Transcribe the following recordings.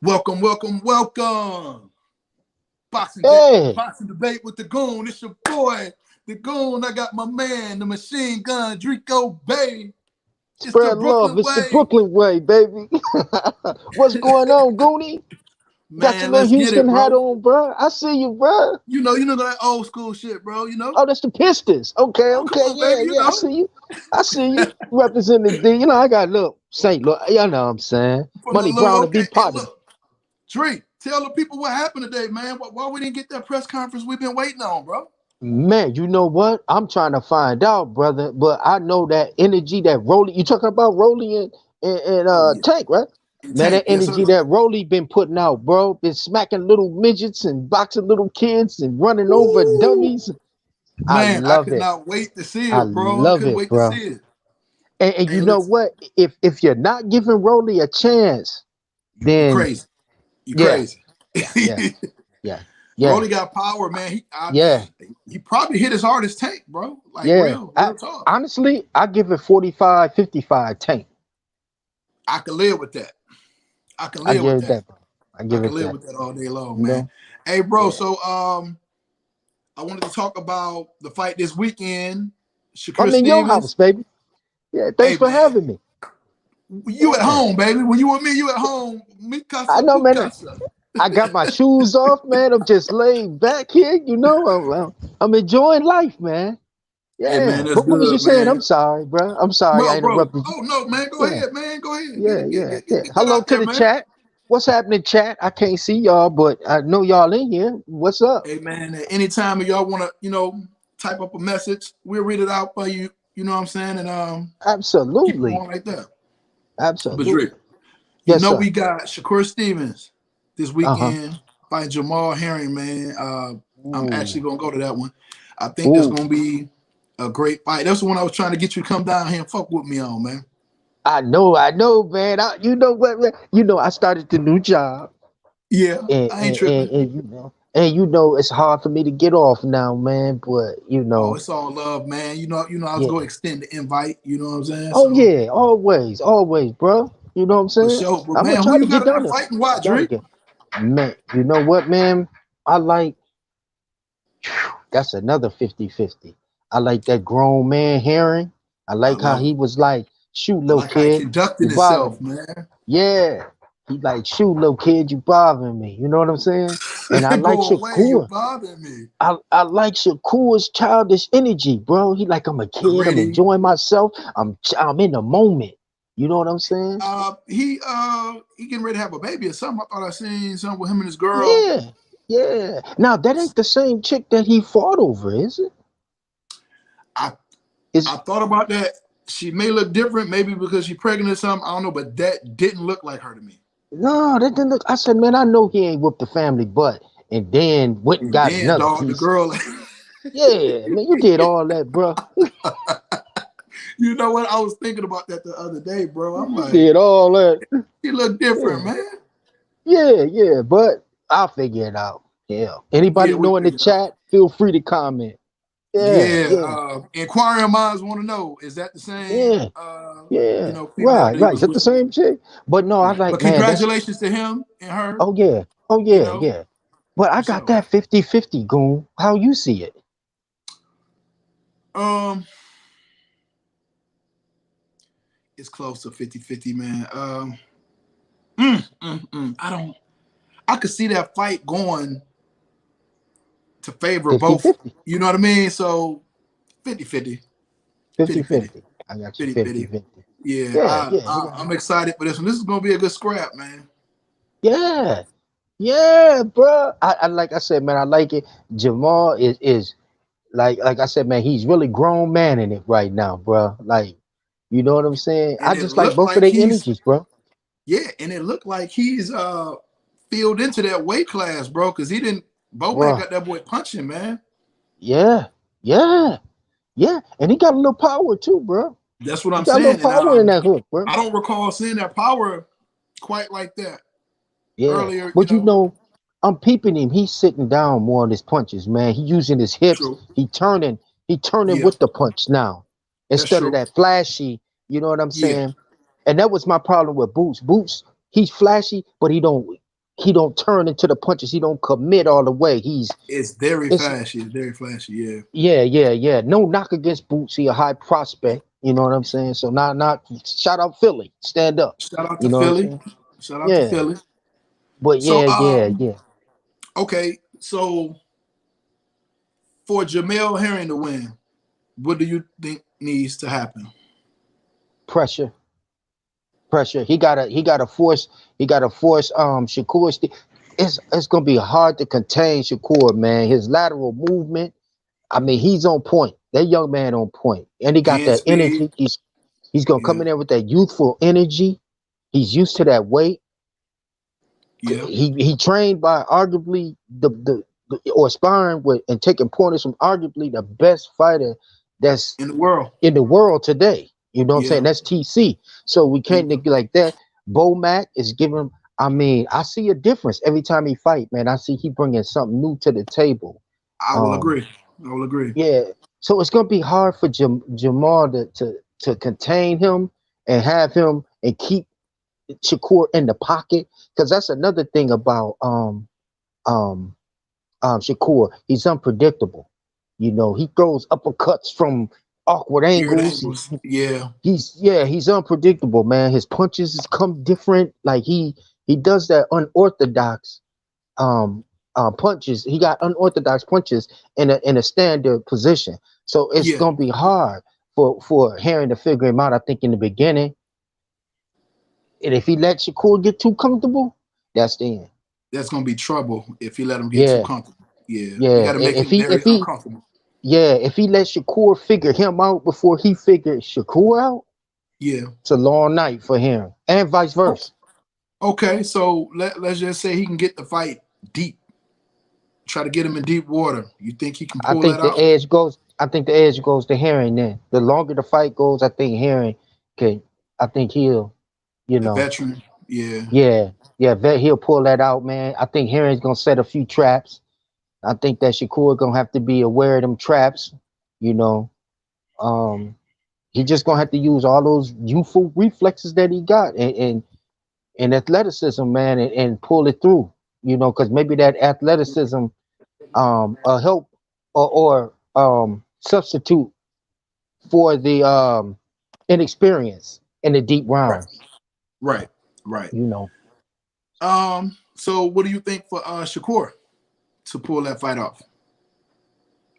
Welcome, welcome, welcome. Hey, Boxing debate with the Goon. It's your boy, the Goon. I got my man, the machine gun, Drico Bay. It's the spread love. Brooklyn It's the way. Brooklyn way, baby. What's going on, Goonie? Got your Man, little let's get it, Houston hat bro. on, bro. I see you, bro. You know that old school shit, bro. Oh, that's the Pistons. Okay, Oh, come okay, on, yeah, baby. yeah. I see you. I see you representing the D. I got look St. Louis. You know what I'm saying? From the Money little, Brown and okay. B Hey, Potty. look, Dre, tell the people what happened today, man. Why we didn't get that press conference we've been waiting on, bro? Man, you know what? I'm trying to find out, brother. But I know that energy that Rolly. You talking about Rolly Oh yeah, Tank, right? and Man, that Tank, yes energy sir. that Rolly been putting out, bro. Been smacking little midgets and boxing little kids and running over Woo! dummies. I Man, I love could it. not wait to see I it, bro. I love couldn't it, wait to bro. see it. And Hey, you know listen, what? If you're not giving Rolly a chance, you then crazy. You yeah, crazy. yeah, yeah, yeah, yeah, Rolly got power, man. yeah, He probably hit his hardest tank, bro. Like yeah. real talk. Honestly, I give it 45, 55 tank. I can live with that. I can I live give with it that. that, bro. I I give can it live that. with that all day long, You man. know? Hey, bro. Yeah. So I wanted to talk about the fight this weekend. Shakur I'm in your house, Stevens. baby. Yeah, Hey, thanks for man. having me. You at Yeah. home, baby. When you with me, you at home. I Mikasa know, man. Bukasa. I got my shoes off, man. I'm just laid back here. I'm enjoying life, man. Hey, man, Yeah. that's But what was you good, saying? I'm man. sorry, bro. I'm sorry I Bro. interrupted you. Oh no, man. Go Yeah. ahead, man. Go ahead. Yeah, yeah, yeah. Get that Hello out to there, the man. chat. What's happening, chat? I can't see y'all, but I know y'all in here. What's up? Hey, man. Anytime y'all want to, type up a message, we'll read it out for you. You know what I'm saying? And keep it Absolutely. going like that. But Rick, Absolutely. you Yes, know sir. we got Shakur Stevens this Uh-huh. weekend by Jamal Herring, man. I'm Ooh. actually gonna go to that one. I think that's Ooh. gonna be a great fight. That's the one I was trying to get you to come down here and fuck with me on, man. I know, man. You know what, man? I started the new job. Yeah, and I ain't and, tripping. and, and it's hard for me to get off now, man. But Oh, it's all love, man. I was gonna yeah. extend the invite. You know what I'm saying? Oh So yeah, always, bro. You know what I'm for saying? sure. But I'm gonna man, who try to you get got in down that there. fight and why, I gotta Drake? get, man. You know what, man? I like that's another 50-50. I like that grown man Herring. I I like how love it. he was like, shoot, I little like how he kid, conducted you bothering himself, me. man. Yeah. He like, shoot, little kid, you bothering me. You know what I'm saying? And I like Go away, you Shakur. bother me. I like Shakur's childish energy, bro. He like I'm a kid. I'm Gritty. enjoying myself. I'm in the moment. You know what I'm saying? He getting ready to have a baby or something. I thought I seen something with him and his girl. Yeah, yeah. Now that ain't the same chick that he fought over, is it? I I Is thought about that. She may look different, maybe because she's pregnant or something. I don't know, but that didn't look like her to me. no, that didn't look. I said, man, I know he ain't whooped the family butt, and then went and And got then another dog, the piece. girl. Yeah, man, you did all that, bro. You know what? I was thinking about that the other day, bro. I'm You like, did all that. he look different, Yeah, man. yeah, yeah. But I'll figure it out. Yeah. Yeah, Anybody we know in the figured it out. chat? Feel free to comment. Yeah, Yeah. yeah, Inquiring minds want to know, is that the same yeah. Yeah, female right, that he right. Is was that the with? same chick? But no, I Yeah. like, But man, that's, congratulations to him and her, oh yeah, oh you yeah, know, yeah. But I for got sure. that 50-50 goon. How you see it? Um, it's close to 50-50, man. I could see that fight going to favor both. 50-50, You know what I mean? So 50-50, 50-50, 50-50. I got you 50-50. 50-50. Yeah, Yeah, yeah, I'm excited for this one. This is gonna be a good scrap, man. yeah, yeah, bro. I like I said, man, I like it. Jamal is like I said, man, he's really grown man in it right now, bro. Like, you know what I'm saying? And I it just like looked both of like their he's energies, bro. yeah, and it looked like he's filled into that weight class, bro, because he didn't Bo man Bro, got that boy punching, man. yeah, yeah, yeah. And he got a little power too, bro. That's what He I'm got a little saying. And power in that hook, bro. I don't recall seeing that power quite like that Yeah. earlier, But I'm peeping him. He's sitting down more on his punches, man. He using his hips. True. He turning Yeah, with the punch now. that's Instead of true. that flashy, you know what I'm Yeah. saying? And that was my problem with Boots. Boots, he's flashy, but he don't. he don't turn into the punches. He don't commit all the way. It's very It's flashy. It's very flashy. Yeah. yeah. No knock against Boots. He a high prospect. You know what I'm saying? So not shout out Philly. Stand up. Shout out You to know what I'm Philly. saying? Shout out to Yeah. Philly. But So yeah. okay. So for Jamel Herring to win, what do you think needs to happen? Pressure. Pressure. He gotta force Shakur. It's gonna be hard to contain Shakur, man. His lateral movement. I mean, he's on point. That young man on point. And he got Hand that speed. energy. He's gonna come Yeah. in there with that youthful energy. He's used to that weight. Yeah. He trained by arguably or sparring with and taking pointers from arguably the best fighter that's In the world. in the world today. You know what I'm saying? Yeah. That's TC. So we Yeah. can't neglect that. Bo Mac is giving. I mean, I see a difference every time he fight, man. I see he bringing something new to the table. I will Um, agree. I will agree. yeah. So it's gonna be hard for Jamal to contain him and have him and keep Shakur in the pocket because that's another thing about um Shakur. He's unpredictable. You know, he throws uppercuts from awkward Weird angles. angles. Yeah. He's unpredictable, man. His punches come different. Like he does that unorthodox um punches. He got unorthodox punches in a standard position. So it's Yeah. gonna be hard for Herring to figure him out. I think in the beginning, and if he let Shakur get too comfortable, that's the end. That's gonna be trouble if you let him get too Yeah, comfortable. Yeah. You yeah. gotta make If him he very if he uncomfortable. yeah if he let Shakur figure him out before he figured Shakur out, Yeah. it's a long night for him, and vice Oh, versa. okay. So let's just say he can get the fight deep. Try to get him in deep water. You think he can I pull that think the out? edge goes. I think the edge goes to Herring. Then the longer the fight goes, I think Herring can. I think he'll. You The know. veteran. Yeah. Yeah. He'll pull that out, man. I think Herring's gonna set a few traps. I think that Shakur gonna have to be aware of them traps. You know. Um. He just gonna have to use all those youthful reflexes that he got and athleticism, man, and pull it through. You know, because maybe that athleticism help or substitute for the inexperience in the deep Right. rounds. Right. Right. You know, So what do you think for Shakur to pull that fight off?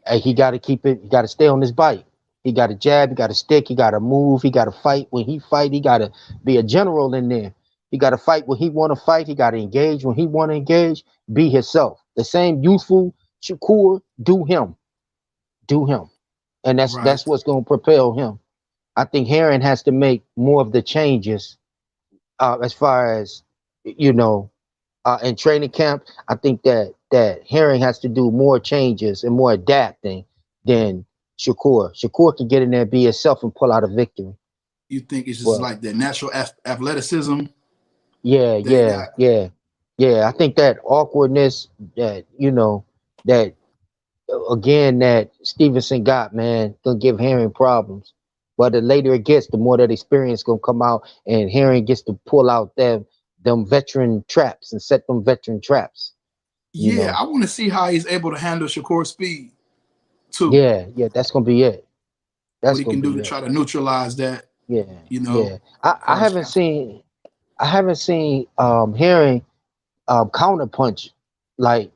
hey, he got to keep it. He got to stay on his bike. He got to jab. He got to stick. He got to move. He got to fight. When he fight, he got to be a general in there. He got to fight when he want to fight. He got to engage when he want to engage. Be himself. The same youthful Shakur. Do him. Do him. And Right. that's what's going to propel him. I think Herring has to make more of the changes as far as you know in training camp. I think that Herring has to do more changes and more adapting than Shakur. Shakur can get in there, be himself, and pull out a victory. You think it's just But like the natural athleticism yeah, that he yeah, got? yeah, yeah. I think that awkwardness that that again that Stevenson got, man, gonna give Herring problems. But the later it gets, the more that experience gonna come out, and Herring gets to pull out them veteran traps and set them veteran traps. You Yeah, know, I want to see how he's able to handle Shakur's speed too. yeah, that's gonna be it. What That's he gonna can do be to it. try to neutralize that, Yeah, you know, yeah. I far as haven't seen Herring counter punch like,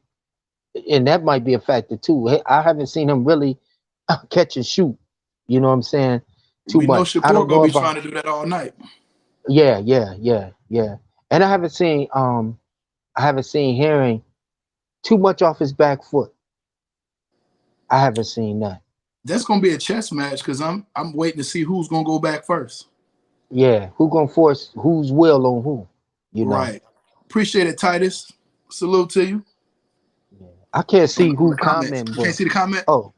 and that might be a factor too. I haven't seen him really catch and shoot. You know what I'm saying? Too we know much. I Shakur don't gonna know be about. trying to do that all night. Yeah. And I haven't seen Herring too much off his back foot. I haven't seen that. That's gonna be a chess match because I'm waiting to see who's gonna go back first. Yeah, who gonna force whose will on who? You know. Right. Appreciate it, Titus. Salute to you. Yeah. I can't On see on the who comments. comment, You can't but see the comment. oh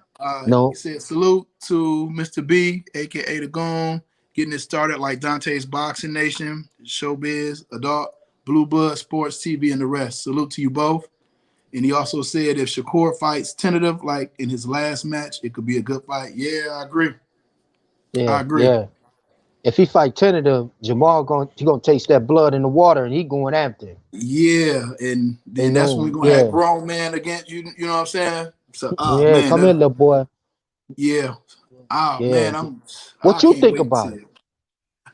He no, said salute to Mr. B, aka the Goon, getting it started like Dante's Boxing Nation, Showbiz, Adult, Blue Blood, Sports TV, and the rest. Salute to you both. And he also said if Shakur fights tentative like in his last match, it could be a good fight. Yeah, I agree. I yeah, agree. yeah. If he fight tentative, Jamal gonna taste that blood in the water, and he going after him. Yeah, and You then that's when we're know, gonna have yeah, grown man against you. You know what I'm saying? So, yeah. man, Come here, little boy. yeah. Yeah. Man, I What you can't think wait to see about it? it.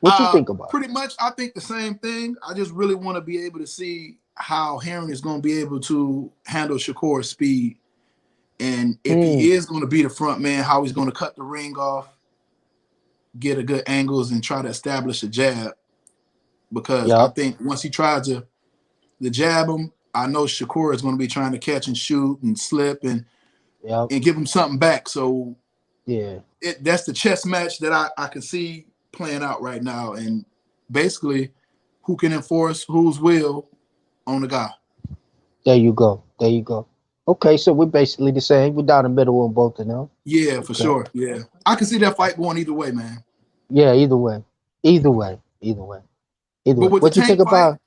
What you think about Pretty much, I think the same thing. I just really want to be able to see how Herring is going to be able to handle Shakur's speed, and it? if he is going to be the front man, how he's going to cut the ring off, get a good angles, and try to establish a jab. Because I Yup. think once he tries to jab him, I know Shakur is going to be trying to catch and shoot and slip Yup. and give him something back. So Yeah. that's the chess match that I can see playing out right now, and basically who can enforce whose will on the guy. There you go. There you go. Okay, so we're basically the same. We're down the middle on both of them. Yeah, for Okay. sure. Yeah, I can see that fight going either way, man. Yeah. Either way. Either way. Either way. Either But way. with the What you think Tank fight, about?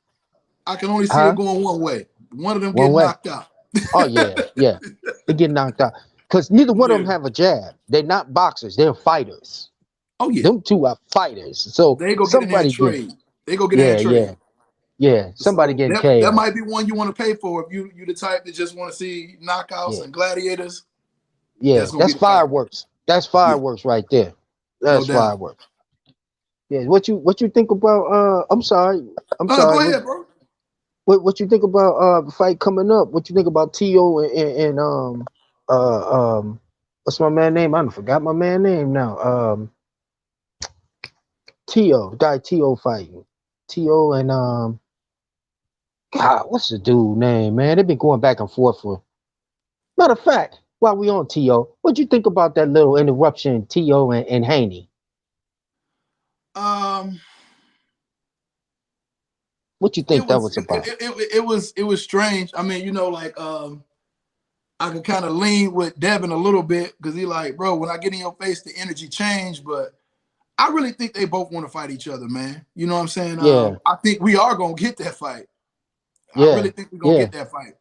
I can only see it Huh? going one way. One of them One getting way. knocked out. Oh yeah. Yeah. They get knocked out because neither one of Yeah. them have a jab. They're not boxers. They're fighters. Oh yeah. Them two are fighters. So They go get in there and somebody get. trade. They go get in there and Yeah. Yeah. trade. Yeah. Somebody So getting that KO. might be one you want to pay for if you the type that just want to see knockouts Yeah. and gladiators. Yeah. That's gonna be That's the fight. fireworks. That's Yeah, fireworks right there. no That's doubt. fireworks. Yeah. What you think about? I'm sorry. I'm No, sorry. go ahead, bro. What you think about the fight coming up? What you think about T.O. and what's my man name? I done forgot my man name now. T.O. Guy T.O. fighting. T.O. and God, what's the dude name, man? They've been going back and forth for. Matter of fact, while we on T.O., what you think about that little interruption T.O. and Haney? Um, What you it think that was was about? it was strange. I mean, I could kind of lean with Devin a little bit because he like, bro, when I get in your face, the energy change. But I really think they both want to fight each other, man. You know what I'm saying? Yeah, I think we are gonna get that fight. I really yeah, think we're gonna yeah, get that fight.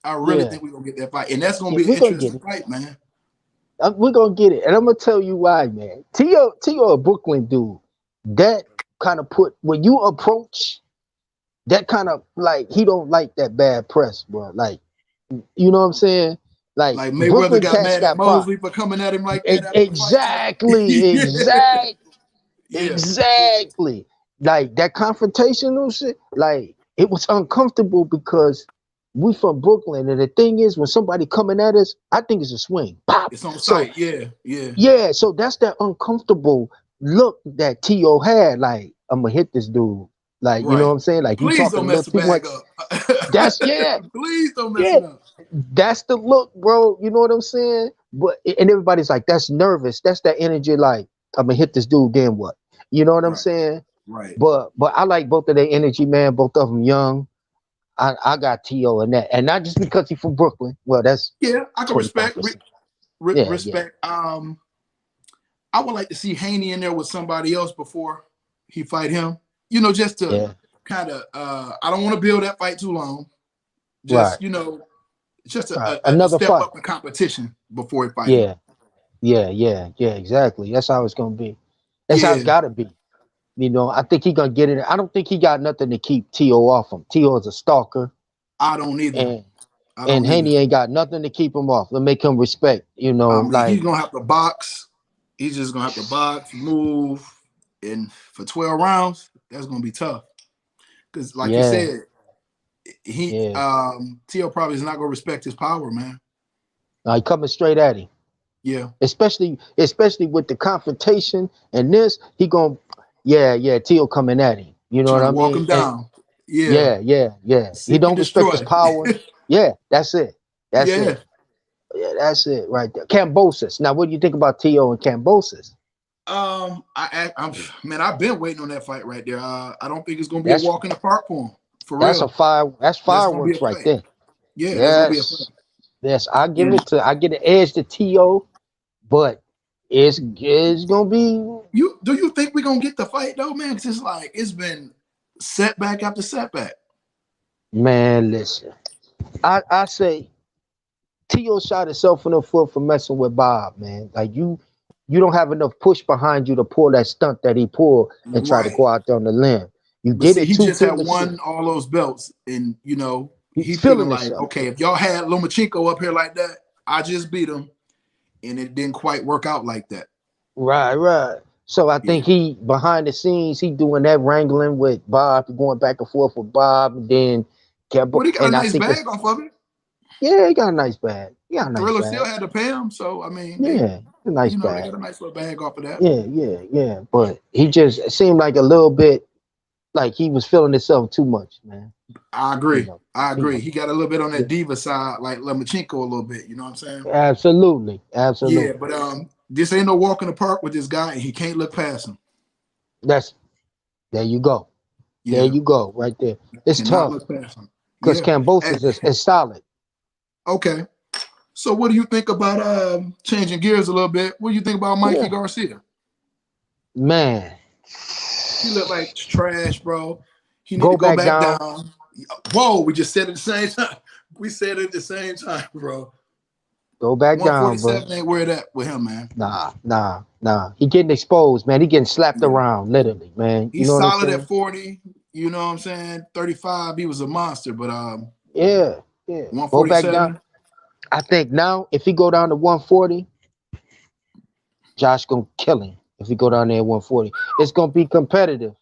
I really yeah. think we're gonna get that fight, and that's gonna Yeah, be an we're gonna get interesting it. fight, man. We're gonna get it, and I'm gonna tell you why, man. T.O. a Brooklyn dude. That kind of put when you approach that kind of like he don't like that bad press, bro. Like you know what I'm saying? Like Like Mayweather Brooklyn got cats mad at got fought. Mosley for coming at him like that after the fight. Exactly, Yeah, yeah, exactly. Like that confrontational shit. Like it was uncomfortable because we from Brooklyn, and the thing is, when somebody coming at us, I think it's a swing, pop. it's on So site. Yeah, yeah, yeah, so that's that uncomfortable look that T.O. had. Like, I'm gonna hit this dude. Like, you know what right. I'm saying? Like, you Please talking don't a mess little the too much. bag up. That's yeah, Please don't mess yeah. it up. That's the look, bro. You know what I'm saying? But and everybody's like, that's nervous. That's that energy. Like, I'm gonna hit this dude. Then what? You know what I'm Right, saying? right. But I like both of their energy, man. Both of them young. I got T.O. in that, and not just because he's from Brooklyn. Well, that's Yeah, I can respect 25%. Yeah, yeah, respect. I would like to see Haney in there with somebody else before he fight him. Just to yeah. kind of. I don't want to build that fight too long. Just Just just right. a Another step fight. up in competition before he fight him. Yeah. Yeah, yeah, yeah, exactly. That's how it's gonna be. That's how it's Yeah, gotta be. I think he gonna get it. I don't think he got nothing to keep T.O. off him. T.O. is a stalker, I don't either. and I and don't either. Haney ain't got nothing to keep him off. To make him respect. I mean, he's Like gonna have to box. He's just gonna have to box, move, and for 12 rounds, that's gonna be tough. Because, like you yeah, said, he yeah. T.O. probably is not gonna respect his power, man. He coming straight at him, Yeah, especially with the confrontation and this. He gonna, yeah, yeah. T.O. coming at him. You know what trying to I walk mean? him And down. Yeah, yeah, yeah, yeah. He seek and don't respect his destroy. power. Yeah, that's it. That's Yeah. it. Yeah, that's it right there. Cambosis. Now, what do you think about T.O. and Cambosis? I'm man, I've been waiting on that fight right there. I don't think it's gonna be a That's walk in the park for him, for that's a real. fire. That's That's gonna be a fireworks right fight. there. Yeah, that's gonna be a fight. Yes, yes. I give And it to. I get an edge to T.O., but it's gonna be you think we're gonna get the fight though, man? Because it's like it's been setback after setback. man. Listen, I say T.O. shot himself in the foot for messing with Bob, man. Like you don't have enough push behind you to pull that stunt that he pulled and try to Right. go out there on the limb. You But did see, it he too just had fearlessly. won all those belts, and he He's thinking feeling like, himself. okay, if y'all had Lomachenko up here like that, I just beat him, and it didn't quite work out like that. Right, right. So I think Yeah. he behind the scenes, he doing that wrangling with Bob, going back and forth with Bob, and then Well, Campbell. he got a And I nice think it's bag off of it. yeah, he got a nice bag. He got a nice Thriller still bag. had to pay him, so I mean, Yeah, a nice they bag. got a nice little bag off of that. Yeah, yeah, yeah. But he just it seemed like a little bit like he was feeling himself too much, man. I You agree. know, I you agree. know. He got a little bit on Yeah, that diva side, like Lomachenko a little bit. You know what I'm saying? absolutely, Yeah, absolutely. but this ain't no walk in the park with this guy, and he can't look past him. That's there you go. There Yeah, you go, right there. It's cannot tough look past him. because Yeah. Cambosis is solid. Okay. So what do you think about changing gears a little bit? What do you think about Mikey Yeah, Garcia? man. He looked like trash, bro. He need to Go go back back down. down. Whoa, we just said it at the same time. We said it at the same time, bro. Go back down, bro. 147 ain't where that with him, man. Nah, nah, nah. He getting exposed, man. He getting slapped Yeah. around, literally, man. You He's know what I'm solid at saying? 40. You know what I'm saying? 35, he was a monster, but Yeah, yeah. Go back down. 147. I think now, if he go down to 140, Josh gonna kill him. If he go down there at 140, it's gonna be competitive.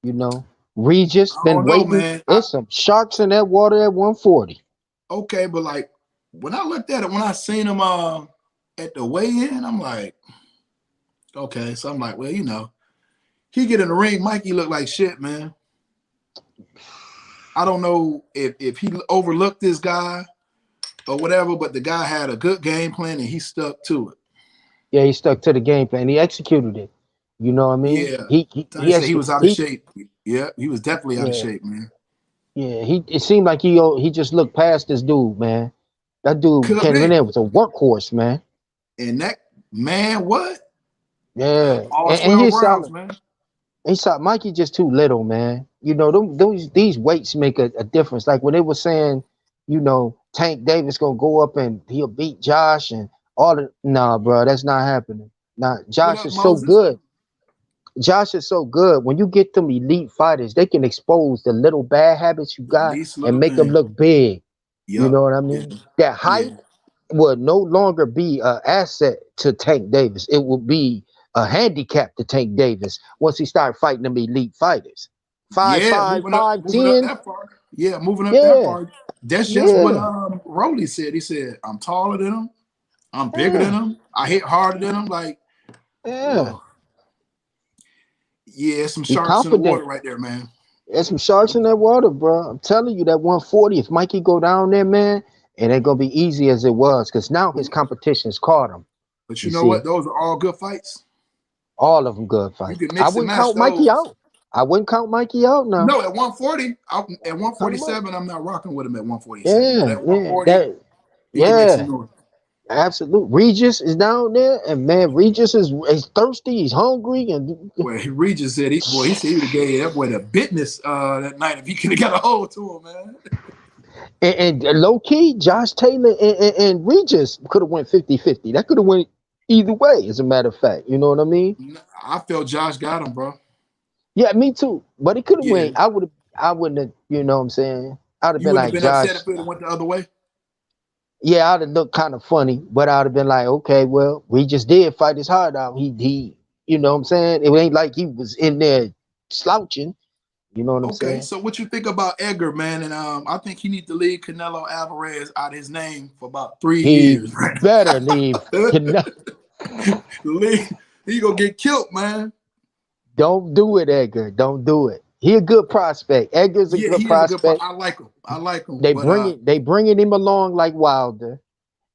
You know, Regis I been don't know, waiting. man. There's some sharks in that water at 140. Okay, but like when I looked at it, when I seen him at the weigh-in, I'm like, okay. So I'm like, well, he get in the ring, Mikey look like shit, man. I don't know if he overlooked this guy or whatever, but the guy had a good game plan and he stuck to it. Yeah, he stuck to the game plan. He executed it. You know what I mean? Yeah. Trying to He say he executed. was out of shape. Yeah, he was definitely out of Yeah, shape, man. yeah. It seemed like he just looked past this dude, man. That dude Could came in be. there was a workhorse, man. And that man, what? Yeah, All and 12 he's rounds, solid. man. He saw Mikey just too little, man. You know, these weights make a difference. Like when they were saying, Tank Davis gonna go up and he'll beat Josh and all the nah, bro, that's not happening. Nah, What Josh up, is so Moses? good. Josh is so good. When you get them elite fighters, they can expose the little bad habits you The got least and little make them thing. look big. You Yep. know what I Yeah. mean? That Yeah. height will no longer be an asset to Tank Davis. It will be a handicap to Tank Davis once he start fighting them elite fighters. Five Yeah, five, five moving up ten. that far. Yeah, moving up that Yeah, far. That's just what yeah, Rolly said. He said, I'm taller than him, I'm bigger than yeah, him, I hit harder than him. Like, yeah. whoa. Yeah, some He sharks in the confident. water right there, man. There's some sharks in that water, bro. I'm telling you that 140. If Mikey go down there, man, it ain't gonna be easy as it was, because now his competition's caught him. But You you know what? see, Those are all good fights. all of them good You fights. can I mix and wouldn't match count Mikey those. out. I wouldn't count Mikey out now. No, at 140, at Count him out. 147, I'm not rocking with him at 147. But Yeah, at yeah, 140, you can make some yeah. noise. Absolute. Regis is down there, and man, Regis is thirsty. He's hungry, and Well, Regis said he said he would have gave that boy the business that night if he could have got a hold to him, man. and low key, Josh Taylor and Regis could have went 50-50. That could have went either way. As a matter of fact, you know what I mean? I felt Josh got him, bro. Yeah, me too. But it could have Yeah. went. I wouldn't have. You know what I'm saying? I'd have You been wouldn't have like been upset Josh. if it went the other way. Yeah, I'd have looked kind of funny, but I'd have been like, okay, well, Regis did fight his heart out. You know what I'm saying? It ain't like he was in there slouching. You know what I'm Okay, saying? so what you think about Edgar, man? And I think he needs to leave Canelo Alvarez out of his name for about 3 years, He right? better leave. Leave. He gonna get killed, man. Don't do it, Edgar. Don't do it. He a good prospect. Edgar's a Yeah, good he is a good. prospect. I like him. I like him. They But bringing him along like Wilder,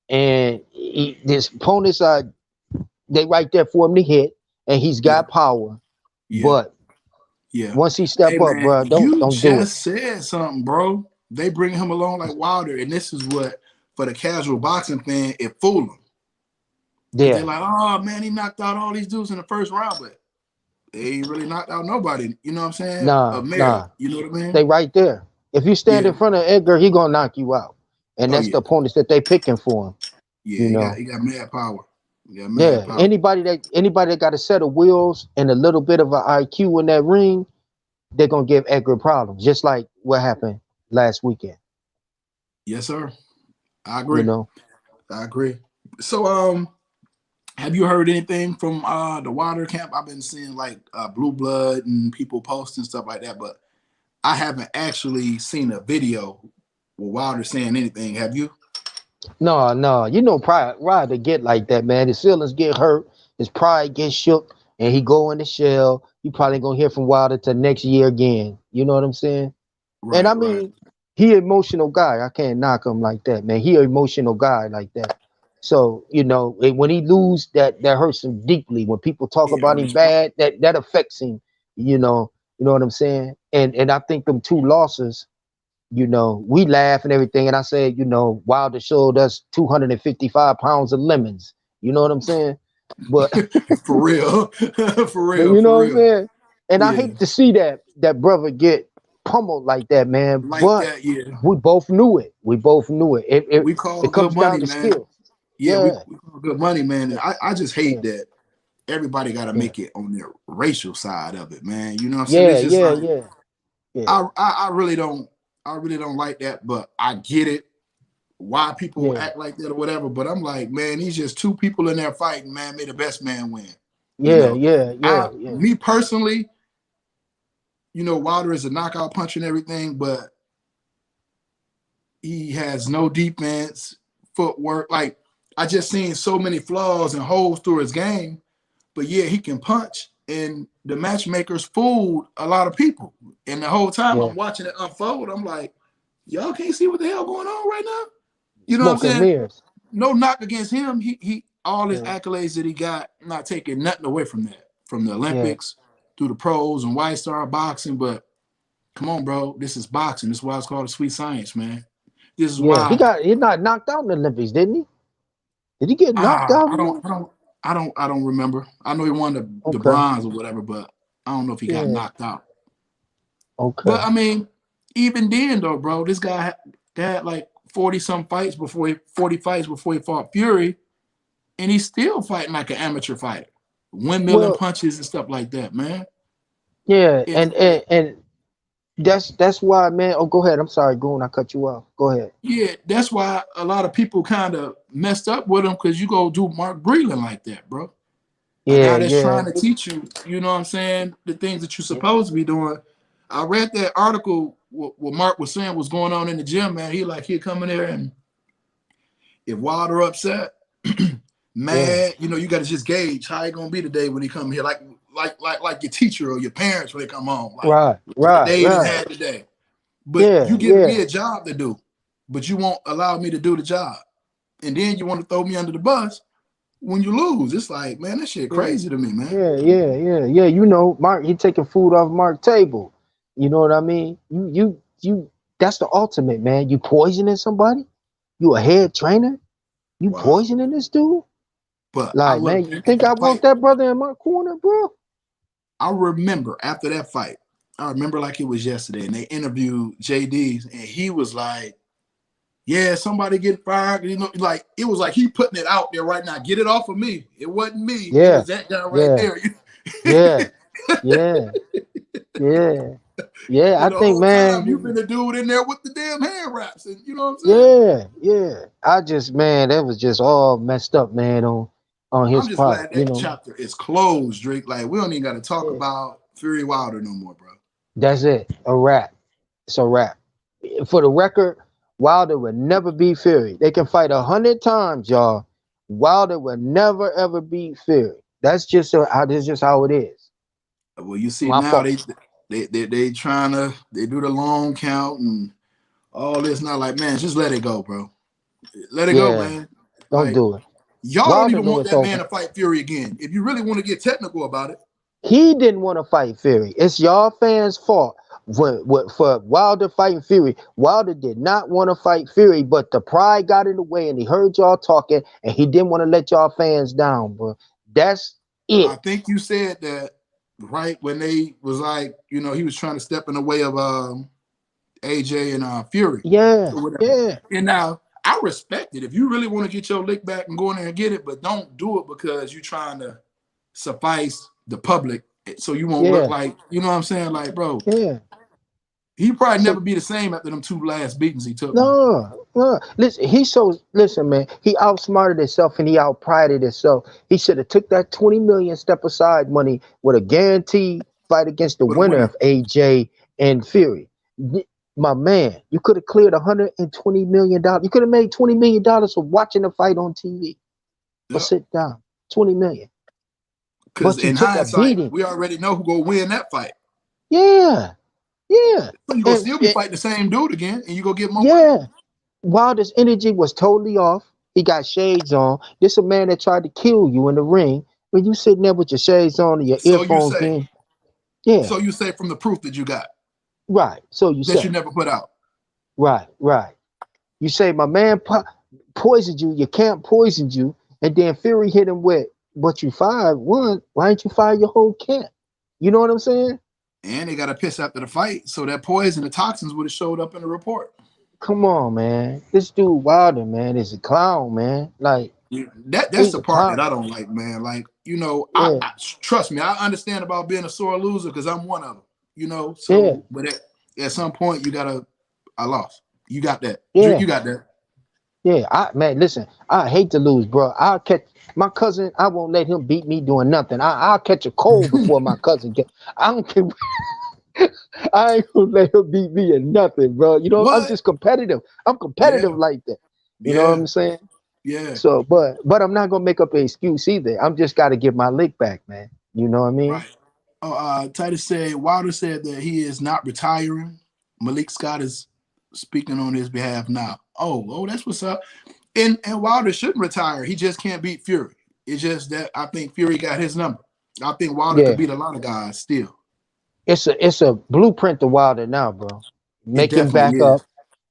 and his opponents are they right there for him to hit, and he's yeah, got power. yeah, But yeah. once he Hey, step up, man, bro, you don't do it. just said something, bro. They bring him along like Wilder, and this is what for the casual boxing fan it fooled them because they're Yeah, like, oh man, he knocked out all these dudes in the first round, but they ain't really knocked out nobody. You know what I'm saying? A male. nah. You know what I mean? They right there. If you stand Yeah. in front of Edgar, he gonna knock you out, and Oh that's yeah. the opponents that they picking for him. Yeah. You He got know. he got mad power. Yeah, man, Yeah, power. anybody that got a set of wheels and a little bit of an IQ in that ring, they're gonna give Edgar problems, just like what happened last weekend. Yes, sir. I You agree. know, I agree. So, have you heard anything from the Wilder camp? I've been seeing like Blue Blood and people posting stuff like that, but I haven't actually seen a video with Wilder saying anything. Have you? no, no, pride to get like that, man. His feelings get hurt, his pride gets shook, and he go in the shell. You probably gonna hear from Wilder till next year again. You know what I'm saying? And I Right, right. mean, he an emotional guy. I can't knock him like that, man. He an emotional guy like that. So when he lose, that hurts him deeply. When people talk It about him hurts, bro. bad, that affects him. You know what I'm saying. And I think them two losses. We laugh and everything, and I said, Wilder showed us 255 pounds of lemons. You know what I'm saying? But For real, for but real, you for know what I'm real. saying? And I Yeah, hate to see that brother get pummeled like that, man. like But that. Yeah, we both knew it. We both knew it. It it, we call it good comes down money, to man. skill. Yeah, Yeah, we call good money, man. And I just hate yeah, that everybody got to yeah, make it on their racial side of it, man. You know what I'm saying? yeah, It's just yeah, like yeah, yeah, I really don't like that, but I get it why people yeah, act like that or whatever. But I'm like, man, these just two people in there fighting, man. May the best man win. You yeah, know, yeah, yeah, I yeah, me personally, Wilder is a knockout puncher and everything, but he has no defense, footwork. Like I just seen so many flaws and holes through his game. But yeah, he can punch. And the matchmakers fooled a lot of people. And the whole time yeah. I'm watching it unfold, I'm like, y'all can't see what the hell going on right now. You know what I'm Smoke and saying? mirrors. No knock against him. He all his Yeah, accolades that he got, I'm not taking nothing away from that. From the yeah, Olympics through the pros and White Star boxing, but come on, bro. This is boxing. This is why it's called a sweet science, man. This is yeah. why He not knocked out in the Olympics, didn't he? Did he get knocked out I in don't the? I don't I don't remember. I know he won the Okay. bronze or whatever, but I don't know if he got Yeah. knocked out. But Okay. I mean, even then though, bro, this guy had like 40 some fights before 40 fights before he fought Fury, and he's still fighting like an amateur fighter, windmilling Well, punches and stuff like that, man. yeah, It's and like, and and that's why, man. Oh, go ahead. I'm sorry, Goon. I cut you off. Go ahead. yeah, that's why a lot of people kind of messed up with him because you go do Mark Breland like that, bro. A Yeah, guy that's yeah, trying to teach you, you know what I'm saying, the things that you're yeah, supposed to be doing. I read that article what Mark was saying was going on in the gym, man. He'd come in there and if Wilder upset, yeah. mad, you got to just gauge how he gonna be today when he come here, like your teacher or your parents when they come home, like Right, what a right, day it right. had today. But Yeah, you give me yeah, a job to do, but you won't allow me to do the job, and then you want to throw me under the bus when you lose. It's like, man, that shit yeah, crazy to me, man. yeah, yeah, yeah, yeah. Mark, he taking food off Mark's table. You know what I mean? You. That's the ultimate, man. You poisoning somebody. You a head trainer. You Wow. poisoning this dude. But I Like, look man, you back at think I that want fight. that brother in my corner, bro? I remember after that fight, I remember like it was yesterday, and they interviewed JD, and he was like, yeah, somebody get fired. Like it was like he putting it out there right now. Get it off of me. It wasn't me. It Yeah, was that guy right yeah, there. yeah, yeah, yeah, yeah. And I the think, whole time man. you've been the dude in there with the damn hand wraps, and you know what I'm saying? Yeah, yeah. Man, that was just all messed up, man, on I'm his just part. glad that chapter is closed, Drake. Like we don't even got to talk Yeah. about Fury Wilder no more, bro. That's it. A wrap. It's a wrap. For the record, Wilder would never beat Fury. They can fight 100 times, y'all. Wilder would never ever beat Fury. That's just how it is. Well, you see My now fault. they trying to they do the long count and all this. Not like, man, just let it go, bro. Let it go, Yeah, man. don't Like do it. y'all don't Wilder even know want it's that man over. to fight Fury again. If you really want to get technical about it, He didn't want to fight Fury. It's y'all fans' fault for Wilder fighting Fury. Wilder did not want to fight Fury, but the pride got in the way, and he heard y'all talking, and he didn't want to let y'all fans down, bro. That's I it. think you said that right when they was like, he was trying to step in the way of AJ and Fury Yeah, or whatever. yeah, And now I I respect it. If you really want to get your lick back and go in there and get it, but don't do it because you're trying to suffice the public so you won't look Yeah, like, you know what I'm saying? Like, bro, yeah. he probably So never be the same after them 2 last beatings he took, man. no, no. Listen, listen, man. He outsmarted himself and he outprided himself. He should have took that 20 million step aside money with a guaranteed fight against the For the winner winner. of AJ and Fury. My man, you could have cleared $120 million. You could have made $20 million for watching the fight on TV or Yep. sit down. 20 million. Because But you in took a hindsight, beating. we already know who gonna win that fight. Yeah, yeah. So you gonna And, still be fighting the same dude again, and you go get more money. yeah. Wilder's energy was totally off. He got shades on. This a man that tried to kill you in the ring. When you sitting there with your shades on and your So you earphones say, in, yeah, from the proof that you got right. So you that you say, never put out. right, right. You say my man poisoned you. Your camp poisoned you, and then Fury hit him with what you fired. One, why didn't you fire your whole camp? You know what I'm saying? And they got to piss after the fight, so that poison, the toxins would have showed up in the report. Come on, man. This dude Wilder, man, is a clown, man. Like Yeah, that's he's the a part that clown. I don't like, man. Like, Yeah, I trust me, I understand about being a sore loser because I'm one of them. yeah, So but at some point I lost. You got that. yeah. You got that. Yeah, man, listen, I hate to lose, bro. I'll catch my cousin. I won't let him beat me doing nothing. I'll catch a cold before my cousin get. I don't care. I ain't gonna let him beat me in nothing, bro. You know, I'm What? just competitive. I'm competitive Yeah, like that. You know what yeah, I'm saying? yeah. So, but I'm not gonna make up an excuse either. I'm just got to get my lick back, man. You know what I mean? Right. Oh, Titus said Wilder said that he is not retiring. Malik Scott is speaking on his behalf now. Oh, that's what's up. And Wilder shouldn't retire. He just can't beat Fury. It's just that I think Fury got his number. I think Wilder could Yeah. beat a lot of guys still. It's a blueprint to Wilder now, bro. It Make him definitely is.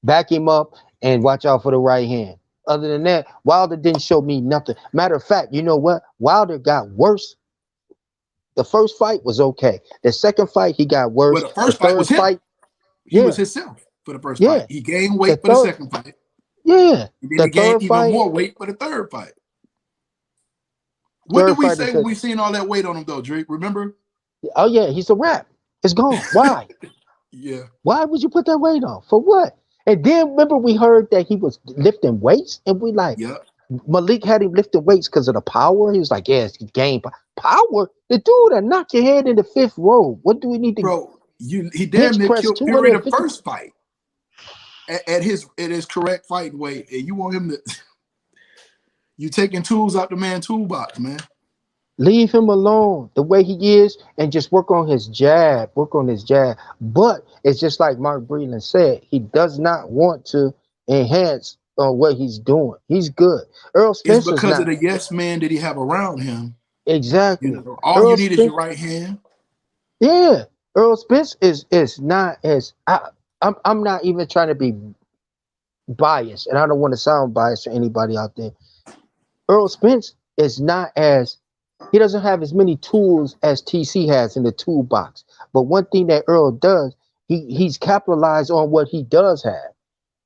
back him up, and watch out for the right hand. Other than that, Wilder didn't show me nothing. Matter of fact, you know what? Wilder got worse. The first fight was okay. The second fight, he got Well, worse. the The first fight third was him. fight, He was yeah, himself for the first fight. yeah. He gained The weight for the third, second fight. yeah. And then The he gained third even fight, more weight for the third fight. What third did we fight, say when we seen all that weight on him, though, Drake? Remember? oh yeah, he's a wrap. It's gone. Why? Yeah. Why would you put that weight on? For what? And then remember we heard that he was lifting weights, and we like Yep. Malik had him lifting weights because of the power. He was like, yeah, it's game power. The dude that knocked your head in the fifth row. What do we need to Bro, he damn bench near press killed Fury the 250? first fight at his correct fight weight. And you want him to you taking tools out the man toolbox, man. Leave him alone the way he is and just work on his jab. Work on his jab. But it's just like Mark Breland said, he does not want to enhance on what he's doing. He's good. Earl It's Spencer's because of not. the yes man that he have around him. Exactly. All you Earl need is your Spence, right hand. yeah. Earl Spence is not as I'm not even trying to be biased, and I don't want to sound biased for anybody out there. Earl Spence is not as he doesn't have as many tools as TC has in the toolbox. But one thing that Earl does, he's capitalized on what he does have.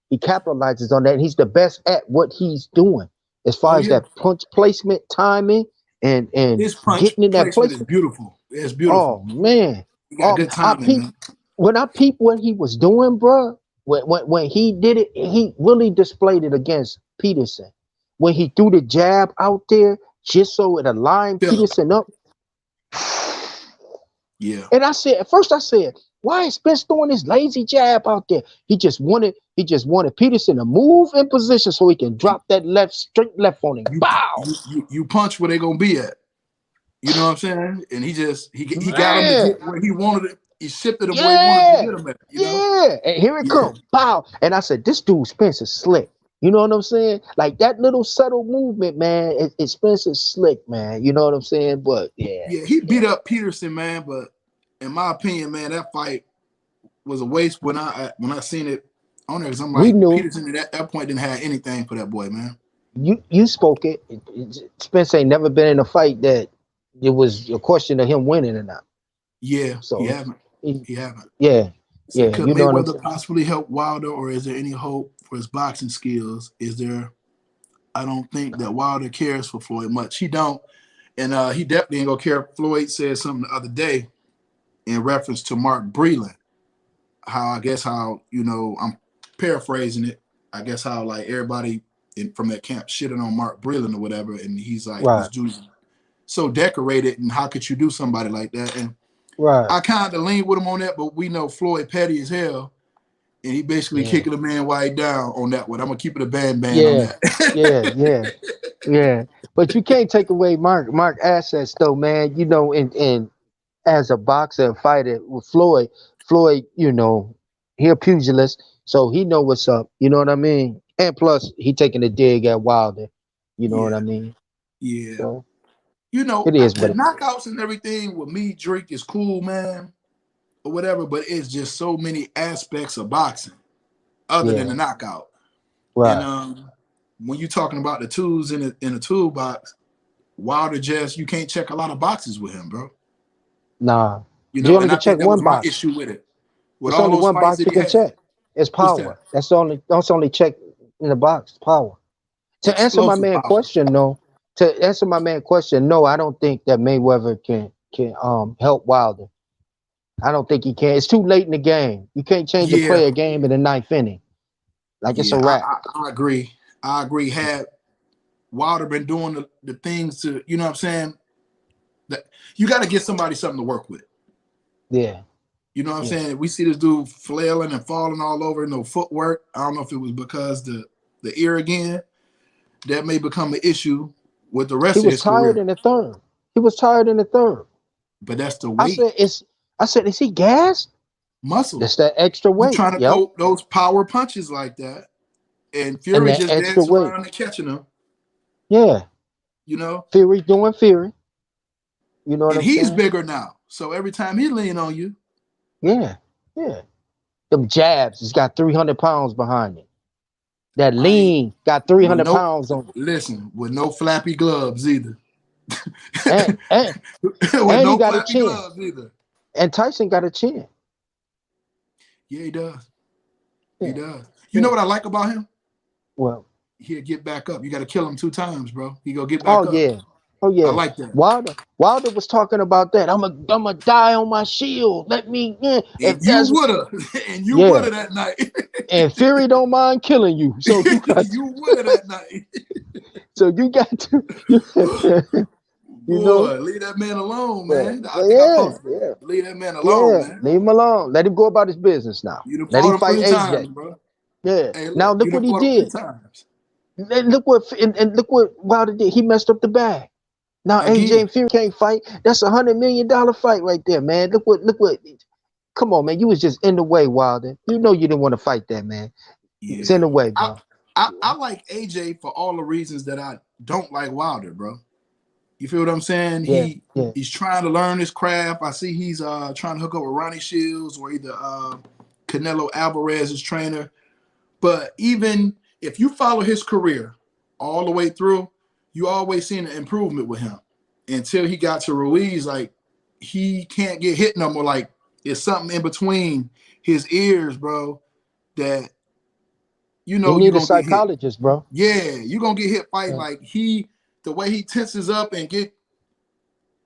He capitalizes on that, and he's the best at what he's doing as far Oh as yeah. that punch placement, timing, and His punch getting in that placement is placement. beautiful. It's beautiful. Oh man, He got good I timing, peep man. when I peep what he was doing, bro. When he did it, he really displayed it against Peterson. When he threw the jab out there, just so it aligned Philip. Peterson up. Yeah. And at first I said, why is Spence throwing this lazy jab out there? He just wanted Peterson to move in position so he can drop that straight left on him. You Bow. you punch where they gonna be at. You know what I'm saying? And he got him to Man. get where he wanted it. He shifted him where he wanted to Yeah. get him at. Yeah. And here it Yeah. comes. Bow. And I said, this dude Spence is slick. You know what I'm saying? Like that little subtle movement, man. Spence is slick, man. You know what I'm saying? But yeah. Yeah, he beat up Peterson, man. But in my opinion, man, that fight was a waste when I seen it on there. Because I'm We like, knew. Peterson at that point didn't have anything for that boy, man. You spoke it. Spence ain't never been in a fight that it was a question of him winning or not. Yeah, he So haven't. he, He haven't. yeah. So Yeah, could you know what I'm Mayweather saying? possibly help Wilder, or is there any hope for his boxing skills? Is there? I don't think that Wilder cares for Floyd much. He don't, and he definitely ain't gonna care. Floyd said something the other day in reference to Mark Breland. How I'm paraphrasing it. I guess how like everybody from that camp shitting on Mark Breland or whatever, and he's like this Right, dude's so decorated, and how could you do somebody like that? And right. I kind of lean with him on that, but we know Floyd petty as hell, and he basically Yeah, kicking the man white down on that one. I'm gonna keep it a band on yeah, yeah, that. yeah, yeah. But you can't take away Mark assets though, man. You know, and as a boxer and fighter with Floyd, he a pugilist, so he know what's up. You know what I mean? And plus, he taking a dig at Wilder. You know what Yeah, I mean? yeah. So You know, it is the what it is. knockouts and everything with me, Drake is cool, man, or whatever. But it's just so many aspects of boxing other than the Yeah, knockout. And right. when you're talking about the tools in the toolbox, Wilder just you can't check a lot of boxes with him, bro. Nah, You you know, only and I can check think that one was my box. issue with it. With It's all only those one fights box that you he can had, check. It's what's power. that? That's the only. That's the only check in the box. Power. To answer my Explosive man power. question, no. To answer my man question, no. I don't think that Mayweather can help Wilder. I don't think he can. It's too late in the game. You can't change the Yeah, player game in the ninth inning. Like it's a yeah, wrap. I agree. I agree. Had Wilder been doing the things to, you know what I'm saying? That you got to get somebody something to work with. Yeah, You know what I'm yeah. saying? We see this dude flailing and falling all over, no footwork. I don't know if it was because the ear again. That may become an issue with the He rest of was his tired career. in the third. He was tired in the third. But that's the I weight, said, it's. I said, is he gassed? muscle. That's that extra You weight. trying to Yep. throw those power punches like that, and And Fury that just extra dancing weight. around and catching them. Yeah. You know, Fury doing Fury. You know what and I'm he's saying? bigger now. So every time he lean on you, Yeah. Yeah. Them jabs, it's got 300 pounds behind it. That I ain't lean got with 300 no pounds on it. listen with no flappy gloves either. And, and, With and he no got a flappy chin. gloves either. And Tyson got a chin. Yeah, he does. He Yeah. does. You know Yeah. what I like about him? Well, He'll get back up. You got to kill him 2 times, bro. He go get oh back up. yeah. Oh I yeah. like that. Wilder was talking about that. I'm a die on my shield. Let me And if you that's woulda, and you yeah. woulda that night. And Fury don't mind killing you. So you got You woulda that night. so you got to you, you know? Boy, leave that man alone, Well, man. I think I yeah, posted yeah. that. Leave that man alone, Yeah, man. leave him alone. Let him go about his business now. You done Let him fought him fight 3 times, AJ. bro. Yeah. Hey, Now look, you look done what he fought him three did. times. And look what Wilder did. He messed up the bag. Now AJ Again. and Fury can't fight. That's $100 million fight right there, man. Look what. Come on, man. You was just in the way, Wilder. You know you didn't want to fight that, man. It's in Yeah. the way, I, bro. I like AJ for all the reasons that I don't like Wilder, bro. You feel what I'm saying? Yeah, yeah. He's trying to learn his craft. I see he's trying to hook up with Ronnie Shields or either Canelo Alvarez, his trainer. But even if you follow his career all the way through, you always seen an improvement with him. Until he got to Ruiz, like he can't get hit no more. Like it's something in between his ears, bro, that you He know you're need a gonna get hit. psychologist, bro. Yeah, you're gonna get hit fighting. Yeah. Like the way he tenses up and get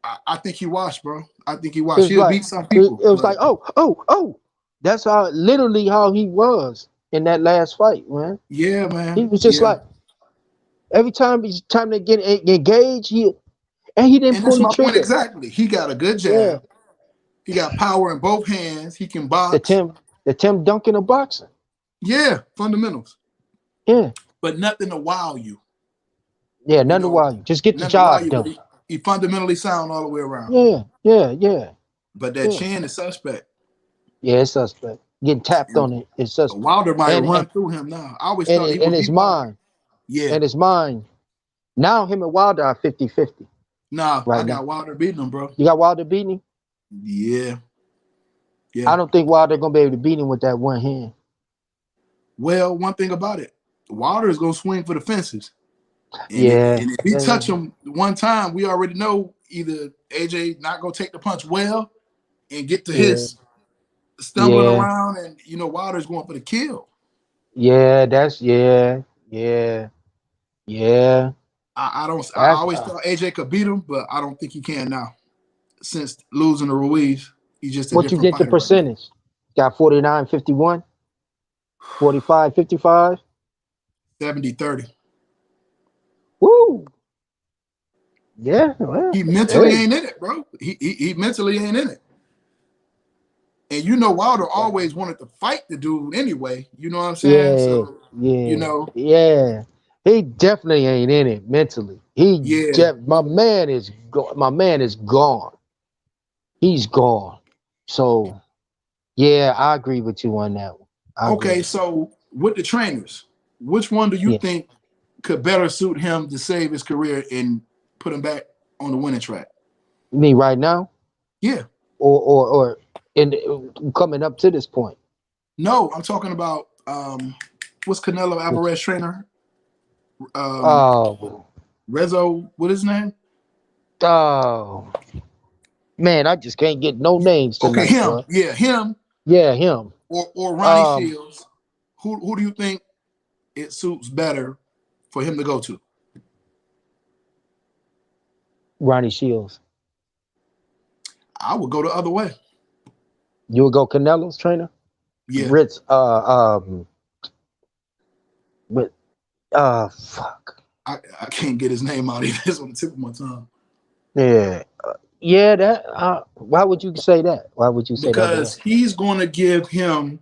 I think he washed, bro. I think he It washed. was He'll like beat some it, people, it was but like, oh. That's how literally how he was in that last fight, man. yeah, He man. was just Yeah. like every time it's time to get engaged, he didn't And that's pull the my point trigger. exactly. He got a good Yeah. jab. He got power in both hands. He can The box. Tim the Tim Duncan of boxing. Yeah, fundamentals. Yeah. But nothing to wow you. Yeah, You none the know, while you just get the nothing to wow job you, but done. he fundamentally sound all the way around. Yeah, yeah, yeah, But that yeah. chin is suspect. Yeah, it's suspect. Getting tapped And on it, it's suspect. Wilder might And run through him now. I always and, thought he and would his beat Wilder. mind. Yeah. And his mind. Now him and Wilder are 50-50 Nah, I right now. got Wilder beating him, bro. You got Wilder beating him? Yeah. Yeah. I don't think Wilder gonna be able to beat him with that one hand. Well, one thing about it, Wilder is gonna swing for the fences. Yeah. And if he touch him one time, we already know either AJ not gonna take the punch well and get to Yeah. his stumbling Yeah, around, and Wilder's going for the kill. yeah, that's yeah, yeah. I don't. I That's always thought AJ could beat him, but I don't think he can now. Since losing to Ruiz, he's just a what you different get the fighter right now. percentage? Got 49, 51, 45, 55. 70-30. Woo! Yeah, well, He mentally hey, ain't in it, bro. He mentally ain't in it. And Wilder always wanted to fight the dude anyway. You know what I'm saying? yeah, So, you yeah, know, yeah. He definitely ain't in it mentally. yeah. My man is gone. He's gone. So yeah, I agree with you on that one. I agree Okay, with you. so with the trainers, which one do you Yeah, think could better suit him to save his career and put him back on the winning track? me right now, Yeah. or in coming up to this point. No, I'm talking about what's Canelo Which Alvarez trainer? Um oh Rezo, what is his name? oh man, I just can't get no names Okay, tonight, him. bro. Yeah, him Yeah, him. or Ronnie Um, Shields. Who do you think it suits better for him to go to? Ronnie Shields. I would go the other way. You would go Canelo's trainer? Yeah. Ritz but fuck. I can't get his name out. It's on the tip of my tongue. Yeah. Yeah, that why would you say that? Why would you say the other way? Because he's going to give him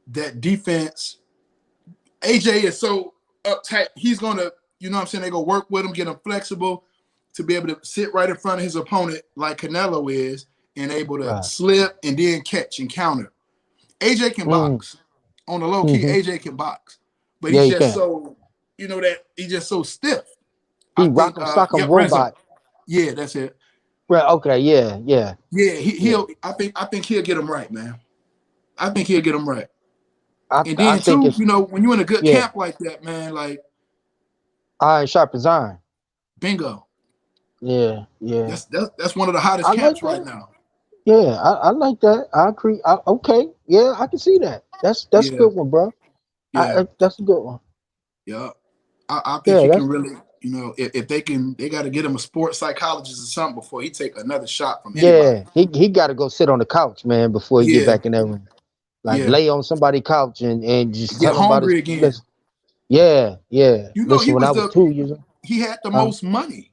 that defense. AJ is so uptight. He's going to, what I'm saying, they go work with him, get him flexible to be able to sit right in front of his opponent like Canelo is and able to Right. slip and then catch and counter. AJ can Mm, box. On the low key, mm-hmm. AJ can box. But Yeah, he's he just can. so, that he's just so stiff. I He think, rock'em sock'em yep, Rezo. robot. Yeah, that's it. Right, okay, yeah, yeah, Yeah, yeah. he'll. I think he'll get him right, man. I think he'll get him right. And I then think too, it's when you're in a good yeah, camp like that, man, like iron sharp as iron. bingo. Yeah, yeah. That's one of the hottest I like camps right that. now. Yeah, I like that. I agree. Okay, yeah, I can see that. That's a Yeah, good one, bro. yeah, That's a good one. yeah. I think Yeah, he that's can really, if they got to get him a sports psychologist or something before he take another shot from anybody. yeah. He got to go sit on the couch, man, before he get Yeah, back in that room. Like yeah. lay on somebody's couch and just Get tell him about his. hungry again. Listen, yeah, yeah. He Listen, when was I was 2 years old, he had the huh? most money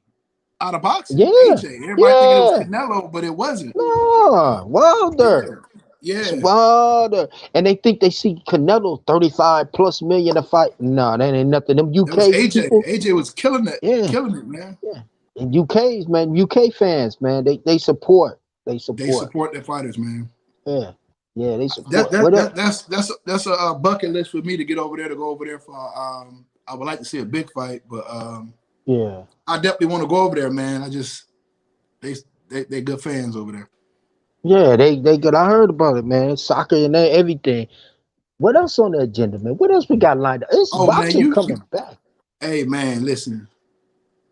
out of boxing. Yeah, AJ. Everybody thinking it was yeah. Canelo, but it wasn't. No, Wilder. Yeah, It's yeah. Wilder. And they think they see Canelo 35 plus million a fight. No, that ain't nothing. Them It was UK AJ. people, AJ was yeah, killing it, man. yeah. And UK's man, UK fans, man, they support. They They support. support their fighters, man. Yeah. Yeah, they That support. that, What up? that that's a bucket list for me to get over there to go over there for. I would like to see a big fight, but Yeah. I definitely want to go over there, man. I just they they good fans over there. Yeah, they good. I heard about it, man. Soccer and everything. What else on the agenda, man? What else we got lined up? It's Oh man, boxing coming back. hey man, listen.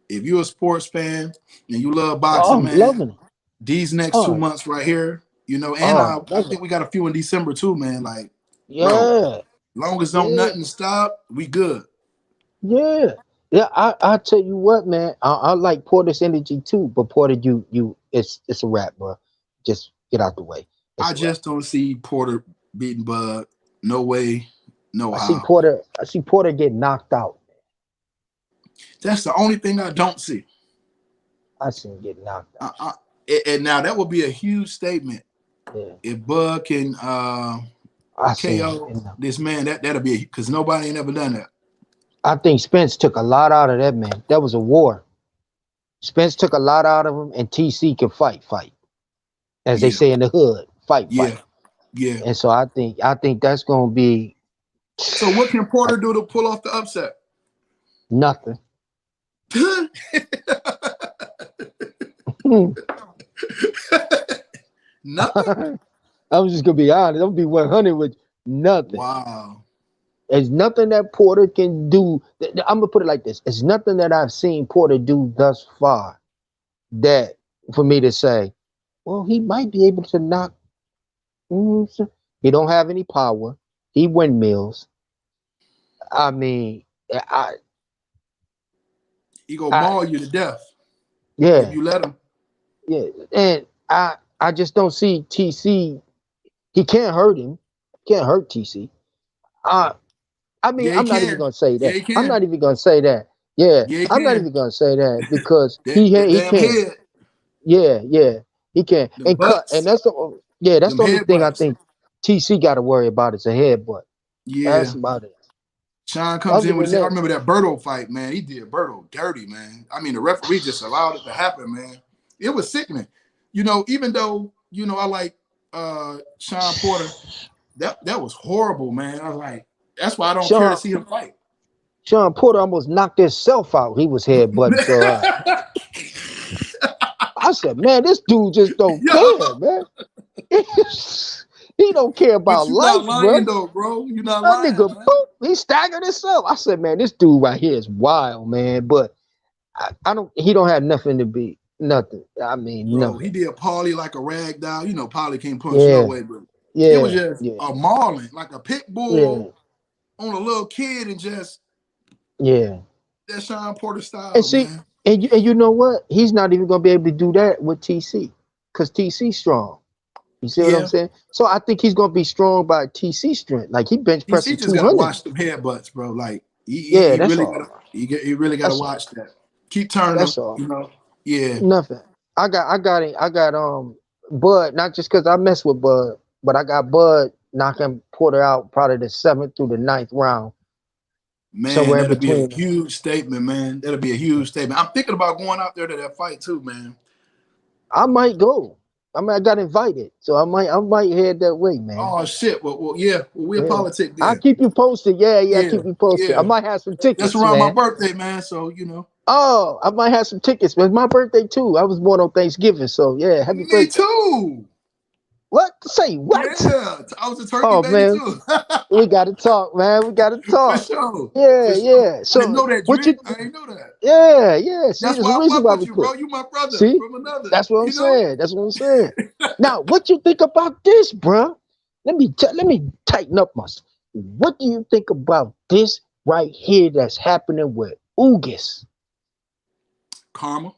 If you're a sports fan and you love Oh, boxing, I'm man, loving it. these next two Oh, months right here, and oh, I I'm loving think it. we got a few in December too, man. Like, bro, Yeah, long as don't yeah. nothing stop, we good. Yeah, yeah. I tell you what, man. I like Porter's energy too, but Porter, it's a wrap, bro. Just get out the way. It's I a wrap. just don't see Porter beating Bud. No way, no how. I see Porter get knocked out. That's the only thing I don't see. I see him get knocked out. Uh, uh, and now that would be a huge statement Yeah, if Bud can I see him. KO this man. That'll be because nobody ain't ever done that. I think Spence took a lot out of that man. That was a war. Spence took a lot out of him, and TC can fight, as they Yeah, say in the hood, fight. yeah, yeah. And so I think that's gonna be So what can Porter do to pull off the upset? nothing. Nothing. I'm just gonna be honest. I'm gonna be 100 with you. Nothing. Wow. There's nothing that Porter can do. I'm gonna put it like this: it's nothing that I've seen Porter do thus far that for me to say, well, he might be able to knock. He don't have any power. He windmills. I mean, I, He gonna I, maul you to death if yeah, you let him. yeah, and I just don't see TC. He can't hurt him. Can't hurt TC. Uh, I mean, Yeah, he I'm not even can. gonna say Yeah, that. he I'm can. not even gonna say that. Yeah, Yeah, he I'm not can. even gonna say that because That he damn can. head, Yeah, yeah, he can them and cut. And butts, that's them the only head thing I butts. think TC got to worry about is a headbutt. That's Yeah. about it. Sean comes Other in with than his. I that, remember that Berto fight, man. He did Berto dirty, man. I mean, the referee just allowed it to happen, man. It was sickening. Even though, I like Sean Porter, that was horrible, man. I was like, that's why I don't care to Sean see him fight. Sean Porter almost knocked himself out. He was headbutting so hard. I said, man, this dude just don't care, Yo, man. He don't care but about you not life, lying bro. though, bro. You not That lying, nigga, man. boop, he staggered himself. I said, man, this dude right here is wild, man. But I don't. He don't have nothing to be nothing. I mean, Bro, he nothing. did Paulie like a rag doll. Paulie can't punch no Yeah, way, but it was yeah, just yeah, a mauling, like a pit yeah, bull on a little kid, and just yeah. that Sean Porter And style, see, man. and you know what? He's not even gonna be able to do that with TC, cause TC strong. You see what I'm Yeah, saying? So I think he's gonna be strong by TC strength. Like he bench DC pressing just gotta 200. watch them headbutts, bro. Like Yeah, he that's really gotta all. he really gotta That's all. watch that. Keep turning them, That's all. Yeah, Nothing. I got Bud, not just because I mess with Bud, but I got Bud knocking Porter out probably the seventh through the ninth round, man, somewhere in that'll be a between them. huge statement, man. That'll be a huge statement. I'm thinking about going out there to that fight too, man. I might go. I mean, I got invited, so I might head that way, man. Oh shit. Well, yeah. Well, we'll Yeah, politic I'll then. keep you posted. Yeah, yeah, Yeah, keep you posted. I yeah. might have some That's tickets, around my man. birthday, man. So Oh, I might have some tickets, man. It's my birthday too. I was born on Thanksgiving, so yeah, happy me birthday. too. What? Say what? Yeah, I was a turkey Oh baby man, too. we gotta talk, man. We gotta For talk. sure, Yeah, for sure. yeah. I didn't So know that, what Drake. you? I didn't know that. Yeah, yeah. See, That's there's a why I reason fuck why with we you, bro. put. You my brother See, from another. that's what I'm saying. That's what I'm saying. Now, what you think about this, bro? Let me tighten up my. What do you think about this right here that's happening with Ugis? Karma,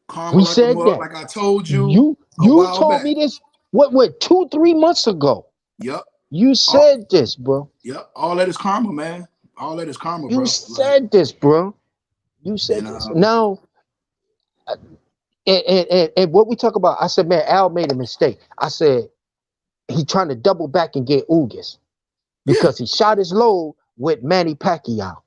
karma, We like a said mug. that. Like I told you a You while told back. me this. What 2 3 months ago? Yep. You All, said this, bro. yep. All that is karma, man. All that is karma, You bro. Like, said this, bro. You and said this. Now, and what we talk about, I said, man, Al made a mistake. I said he trying to double back and get Ugis yeah, because he shot his load with Manny Pacquiao.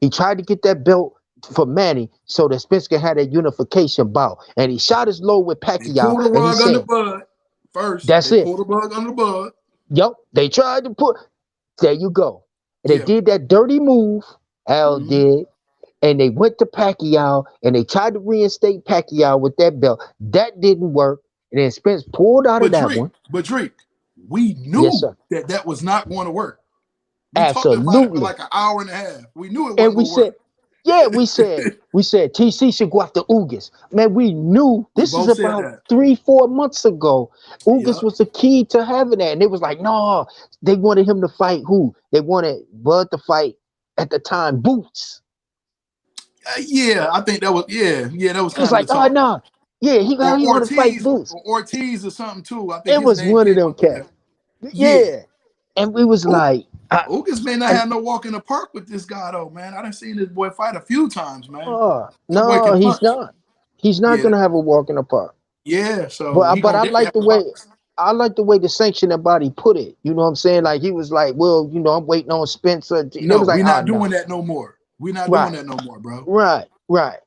He tried to get that belt for Manny so that Spence could have that unification bout, and he shot his load with they Pacquiao, pulled the and he rug under said, Bud first. "That's They it. pulled the rug under Bud. Yep, they tried to put. There you go. And they Yeah. did that dirty move. Al Mm-hmm. did, and they went to Pacquiao and they tried to reinstate Pacquiao with that belt. That didn't work. And then Spence pulled out of But that Drake, one. but Drake, we Yes, knew sir. that was not going to work. We talked about it for Absolutely. like an hour and a half. We knew it And wasn't we going to said, work. yeah, we said TC should go after Ugis. Man, we knew We this is both said about that. 3 4 months ago. Ugis Yep. was the key to having that. And it was like, no, they wanted him to fight who? They wanted Bud to fight at the time Boots. Yeah, I think that was that was It was kind of like, the oh talk. no. Yeah, Or he wanted to fight Boots. Ortiz or something too. I think It his was name one of came them up there. cats. Yeah. Yeah. And we was like, Ugas may not and have no walk in the park with this guy though, man. I done seen this boy fight a few times, man. oh That boy no, can he's punch. not. He's not Yeah, gonna have a walk in the park. yeah. So he But gonna definitely have to box. I like the way the sanctioning body put it. You know what I'm saying? Like he was like, well, I'm waiting on Spencer. They No, was like, we're oh not no. doing that no more. We're not doing Right, that no more, bro. right.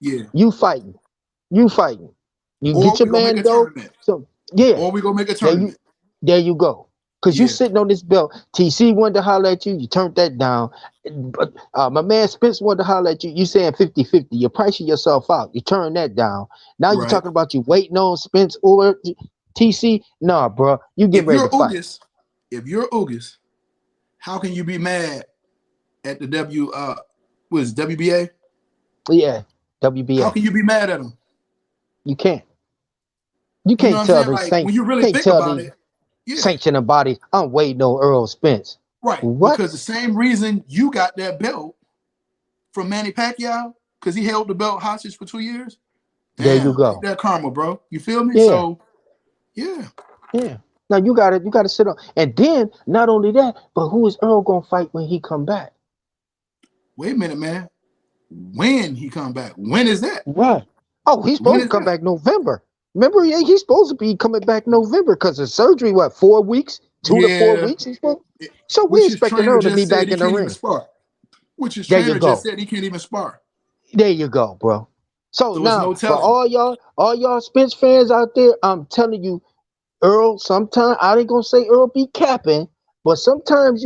Yeah. You fighting. You fighting. You Or get your we gonna make man a though. tournament. So yeah, Or we gonna make a there you tournament. there you go. Cause you Yeah. sitting on this belt. TC wanted to holler at you, you turned that down. But my man Spence wanted to holler at you. You saying 50-50. You're pricing yourself out. You turn that down. Now you're Right. talking about you waiting on Spence or TC. Nah, bro. You get If ready you're to fight. Ugas, if you're Ugas, how can you be mad at the what is it, WBA? Yeah. How WBA. can you be mad at them? You can't. You You know what can't I'm tell saying? they Like sank. when you really Can't think tell about the it, Yeah, sanctioning bodies. I'm waiting on Earl Spence. right. What? Because the same reason you got that belt from Manny Pacquiao, because he held the belt hostage for 2 years. There you Damn, ain't go. that karma, bro? You feel me? Yeah, So yeah. yeah. Now you gotta sit on. And then not only that, but who is Earl gonna fight when he come back? Wait a minute, man. When he come back? When is that? Right. Oh, he's When supposed to is come that? back November. Remember, yeah, he's supposed to be coming back November because of surgery. What, 4 weeks? 2 to 4 Yeah. weeks? He's supposed. So we Which his expecting trainer Earl to be just said back he in the can't even ring. spar. Which his There you trainer just go. said he can't even spar. There you go, bro. So So it's now no for telling. all y'all Spence fans out there, I'm telling you, Earl, sometimes I ain't gonna say Earl be capping, but sometimes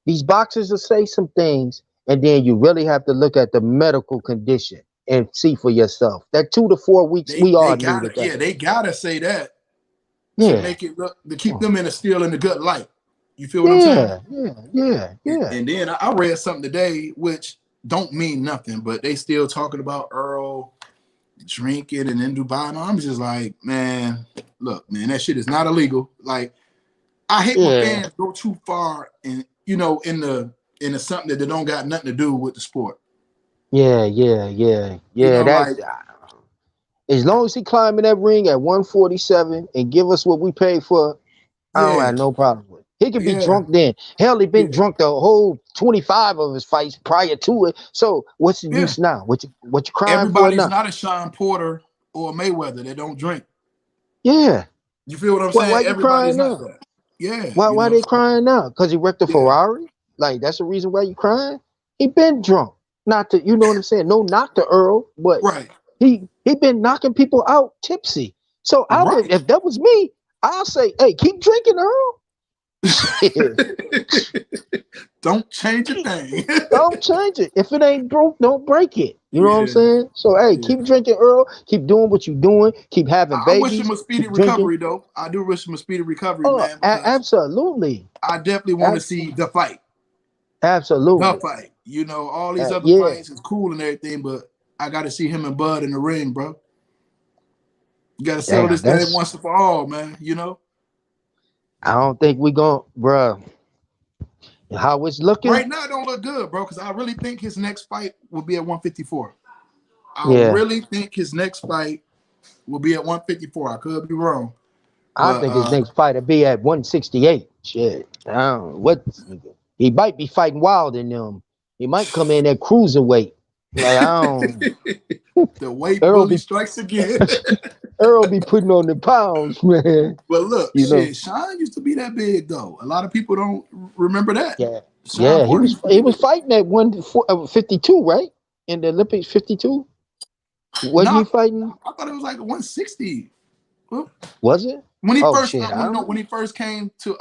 these boxers will say some things, and then you really have to look at the medical condition and see for yourself. That 2 to 4 weeks, They we they all knew gotta, that. yeah, they gotta say that to Yeah, make it look, to keep them in a still in the good light. You feel what I'm saying? yeah, yeah, yeah, yeah, And then I read something today which don't mean nothing, but they still talking about Earl drinking and in Dubai. And I'm just like, man, look, man, that shit is not illegal. Like, I hate when yeah, fans go too far and in the something that they don't got nothing to do with the sport. yeah, yeah, yeah, You yeah. know, That like, as long as he climb in that ring at 147 and give us what we paid for, I don't yeah, have no problem with it. He could be yeah, drunk then. Hell, he been yeah, drunk the whole 25 of his fights prior to it. So what's the yeah. use now? What you crying for Everybody's now? not a Sean Porter or a Mayweather that don't drink. Yeah. You feel what I'm Why saying? you crying Everybody's not now? that. Yeah, Why they so, crying now? Because he wrecked a yeah, Ferrari? Like that's the reason why you crying? He been drunk. Not to you know what I'm saying? No knock to Earl, but right, he been knocking people out tipsy. So I would right. if that was me, I'll say, hey, keep drinking, Earl. Shit. Don't change a thing. Don't change it. If it ain't broke, don't break it. You know what I'm Yeah, saying? So hey, yeah. keep drinking, Earl. Keep doing what you're doing. Keep having I wish him babies. a speedy Keep drinking. recovery, though. I do wish him a speedy recovery, Oh, man, because absolutely, I definitely want to Ab- see the fight. The absolutely. fight. All these other Yeah, fights is cool and everything, but I got to see him and Bud in the ring, bro. You got to settle damn. this thing That's once and for all, man. I don't think we going, bruh. How it's looking? Right now, it don't look good, bro, because I really think his next fight will be at 154. I Yeah, really think his next fight will be at 154. I could be wrong, I but think his next fight will be at 168. Shit, I don't, what he might be fighting wild in them. He might come in at cruiserweight. Like I don't. the weight Earl bully be strikes again. Earl be putting on the pounds, man. But look, You know. shit, Sean used to be that big though. A lot of people don't remember that. Yeah, Sean yeah. He Porter was used to he be was big. fighting at 152, right? In the Olympics, 52. Wasn't he No, fighting? I thought it was like 160. Well, Was it? when he Oh first shit, I when don't no, when know. he first came to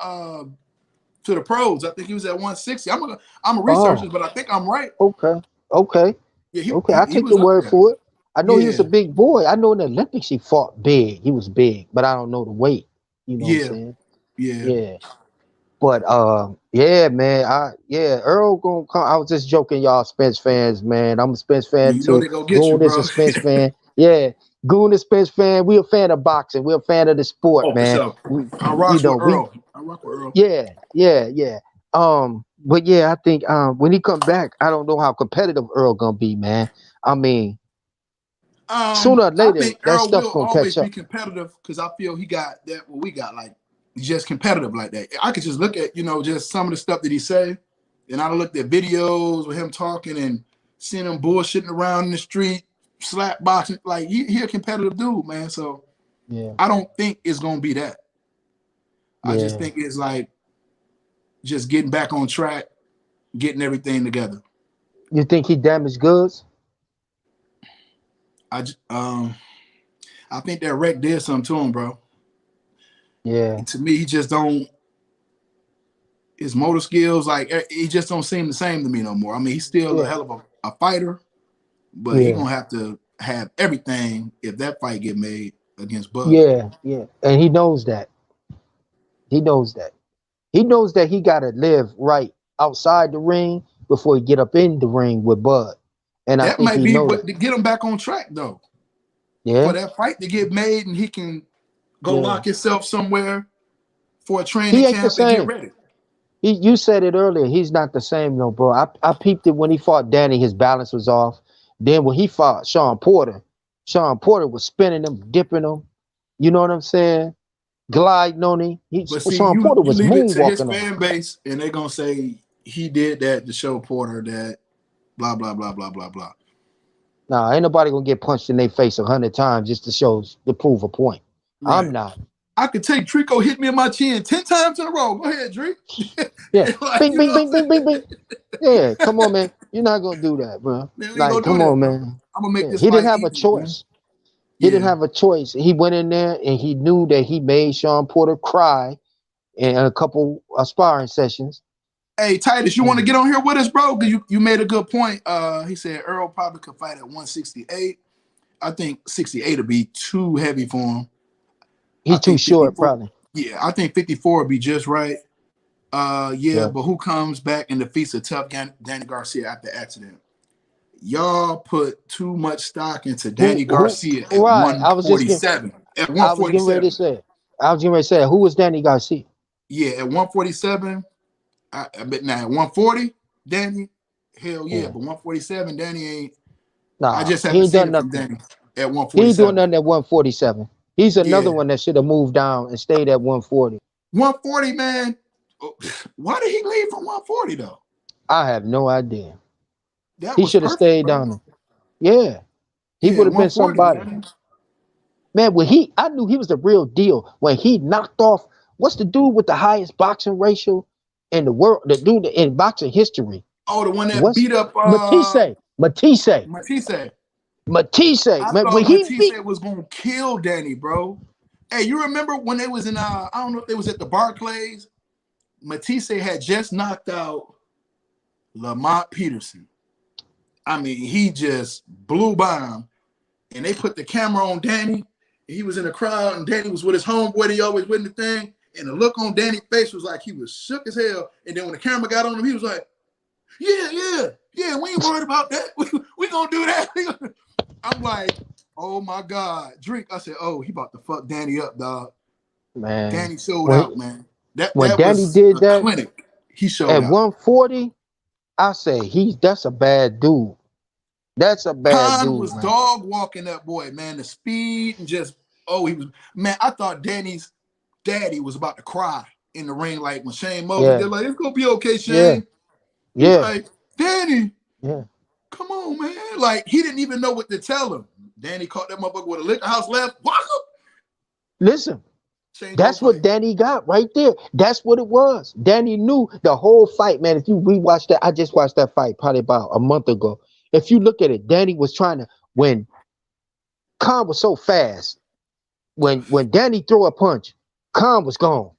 the pros, I think he was at 160. I'm a researcher, Oh, but I think I'm right. okay, okay, Yeah, he okay. he, I he take the was up word there. for it. I know he was a Yeah, big boy. I know in the Olympics he fought big. He was big, but I don't know the weight. You know what I'm yeah, saying? yeah. Yeah. But yeah, man. Earl gonna come. I was just joking, y'all Spence fans, man. I'm a Spence Yeah, fan you know too. they gonna get you, Goon is a bro. Spence fan. Yeah, Goon is a Spence fan. We a fan of boxing. We're a fan of the sport, Oh, for man. sure. We, I you rocks know, with we Earl. I rock with Earl. yeah, yeah, yeah. But yeah, I think when he come back, I don't know how competitive Earl gonna be, man. I mean, sooner or I later think that Earl stuff will gonna always catch be up. competitive because I feel he got that what we got, like just competitive like that. I could just look at, just some of the stuff that he say, and I looked at videos with him talking and seeing him bullshitting around in the street, slap boxing. Like he a competitive dude, man. So Yeah, I don't think it's gonna be that. I just yeah. think it's like just getting back on track, getting everything together. You think he damaged goods? I I think that wreck did something to him, bro. Yeah, And to me, he just don't. His motor skills, like he just don't seem the same to me no more. I mean, he's still a yeah, hell of a fighter, but he yeah. gonna have to have everything if that fight get made against Bud. Yeah, yeah. And he knows that. He knows that. He knows that he gotta live right outside the ring before he get up in the ring with Bud. And I That think might he be know what that. to get him back on track though. For Yeah, that fight to get made and he can go yeah, lock himself somewhere for a training He ain't the camp and get same. ready. You said it earlier. He's not the same, no, bro. I peeped it when he fought Danny. His balance was off. Then when he fought Sean Porter was spinning him, dipping him. You know what I'm saying? Gliding on him. But see, Sean Porter you was leave it to his moonwalking on him. fan base, and they're gonna say he did that to show Porter that blah blah blah blah blah blah. Nah, ain't nobody gonna get punched in their face 100 times just to prove a point. I'm Right. not. I could take Trico hit me in my chin 10 times in a row. Go ahead, Drake. Yeah. Like, Bing, you bing, know bing, what I'm bing, bing, saying? bing. Yeah, come on, man. You're not gonna do that, bro. Man, we ain't Like, gonna do come that, on, bro. man. I'm gonna make Yeah. this He didn't fight have a easy, man. choice. He didn't Yeah. have a choice. He went in there and he knew that he made Sean Porter cry in a couple sparring sessions. Hey, Titus, you want to And get on here with us, bro? Because you made a good point. He said Earl probably could fight at 168. I think 68 would be too heavy for him. I he too think short, 54. probably. Yeah, I think 54 would be just right. Yeah, Yeah. but who comes back and defeats a tough Danny Garcia after accident? Y'all put too much stock into Danny Who Garcia at right. 147. At I was getting ready to 147. say. I was getting ready to say who was Danny Garcia? Yeah, at 147. I bet now at 140, Danny, hell yeah. Yeah. But 147, Danny ain't. I Nah, just he haven't ain't seen done it from nothing. Danny at He ain't doing 147. nothing at 147. He's Yeah, another one that should have moved down and stayed at 140. 140, man. Why did he leave from 140 though? I have no idea. That He was should have perfect, stayed bro. down there. Yeah. He Yeah, would have been 140, somebody. man. Man, I knew he was the real deal when he knocked off, what's the dude with the highest boxing ratio in the world, the dude in boxing history? Oh, the one that What's beat up Matisse? Matisse. Matisse, I man, when thought he Matisse beat, was gonna kill Danny, bro. Hey, you remember when they was in I don't know if they was at the Barclays? Matisse had just knocked out Lamont Peterson. I mean, he just blew by him. And they put the camera on Danny. He was in the crowd, and Danny was with his homeboy. He always with the thing. And the look on Danny's face was like he was shook as hell. And then when the camera got on him, he was like, yeah, we ain't worried about that. We gonna do that. I'm like, oh my God. Drink. I said, oh, he about to fuck Danny up, dog. man, Danny showed out, when man. That when that Danny was did a that clinic. He showed at out. 140, I say that's a bad dude. That's a bad Khan dude, was man. dog walking that boy, man. The speed and just, he was, man. I thought Danny's daddy was about to cry in the ring, like when Shane Mosley, Yeah, they're like, it's gonna be okay, yeah, Shane. He's yeah, like, Danny, yeah. come on, man. Like, he didn't even know what to tell him. Danny caught that motherfucker with a liquor house left. Walk up. Listen, Changed the whole that's what fight. Danny got right there. That's what it was. Danny knew the whole fight, man. If you rewatch that, I just watched that fight probably about a month ago. If you look at it, Danny was trying to when Khan was so fast. When Danny threw a punch, Khan was gone.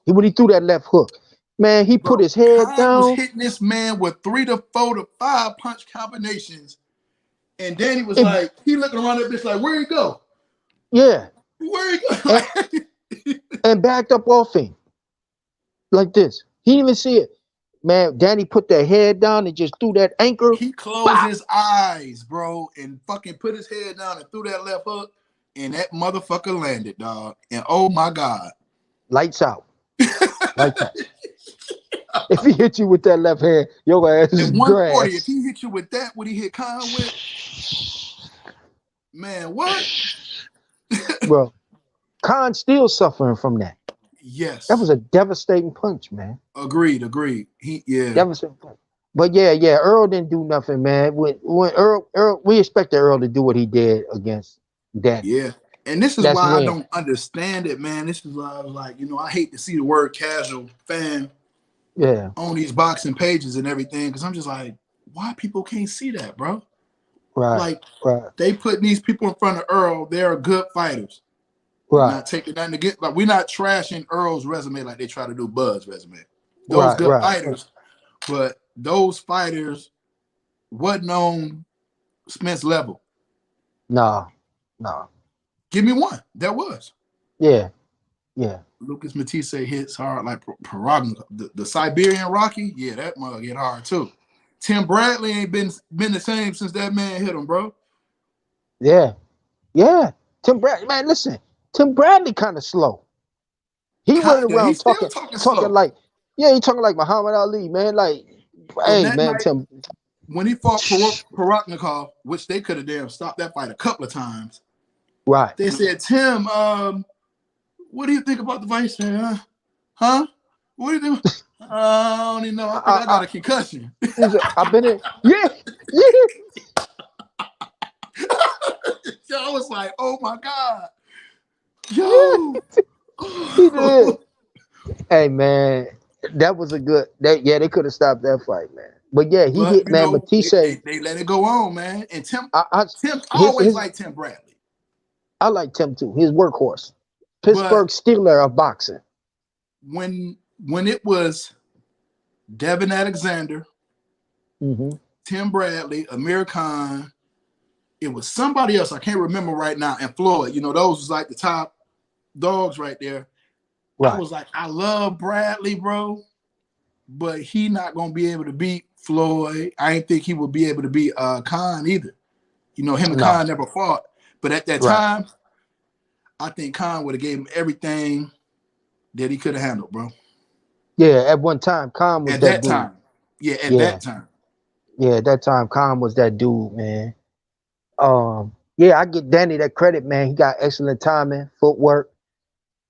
When he threw that left hook, man, he put Bro, his head Khan was down. hitting this man with 3 to 4 to 5 punch combinations. And Danny was It, like, he looking around that bitch like, where he go? yeah, Where he go? and, and backed up off him like this. He didn't even see it. Man, Danny put that head down and just threw that anchor. He closed Bah! his eyes, bro, and fucking put his head down and threw that left hook, and that motherfucker landed, dog. And oh my God. Lights out. Lights out. If he hit you with that left hand, your ass At is 140, if grass. he hit you with that, what he hit Khan with, man, what? Bro, Khan's still suffering from that. That Yes. was a devastating punch, man. Agreed. Yeah. Devastating punch. But yeah, Earl didn't do nothing, man. When Earl, we expected Earl to do what he did against Danny. Yeah. And this is That's why I when. don't understand it, man. This is why I was like, I hate to see the word casual fan Yeah. on these boxing pages and everything, because I'm just like, why people can't see that, bro? Right. Like, Right. they put these people in front of Earl. They're good fighters. We're Right. not taking nothing to get, like, we're not trashing Earl's resume like they try to do Bud's resume. Those Right. good Right. fighters, but those fighters wasn't on Spence level. No. No. Give me one. That was. Yeah. Yeah. Lucas Matisse hits hard like Paragna. The Siberian Rocky, yeah, that mug hit hard too. Tim Bradley ain't been the same since that man hit him, bro. Yeah. Yeah. Tim Bradley, man, listen. Tim Bradley kind of slow. He running He's around still talking, talking talking slow. like, yeah, he talking like Muhammad Ali, man. Like, So hey, that man, night Tim. when he fought Paraknikov, which they could have damn stopped that fight a couple of times, Right. they said, Tim, what do you think about the fight? He said, huh? What do you think? I don't even know. I think I got a concussion. He said, I've been in. Yeah, yeah. So I was like, oh my God. Yeah, Yo. he did. Hey man, that was a good. Yeah, they could have stopped that fight, man. But yeah, he But hit you man. know, Matisse, they let it go on, man. And I Tim always his liked Tim Bradley. I like Tim too. His workhorse, But Pittsburgh Steeler of boxing. when it was Devin Alexander, Hmm. Tim Bradley, Amir Khan, it was somebody else I can't remember right now, and Floyd. You know, those was like the top dogs right there. I Right. was like, I love Bradley, bro, but he not gonna be able to beat Floyd. I didn't think he would be able to beat Khan either. You know, him and No. Khan never fought. But at that Right. time, I think Khan would have gave him everything that he could have handled, bro. Yeah. At one time, Khan was At that that dude. time. Yeah, at Yeah. that time. Yeah. At that time, Khan was that dude, man. Yeah, I get Danny that credit, man. He got excellent timing, footwork.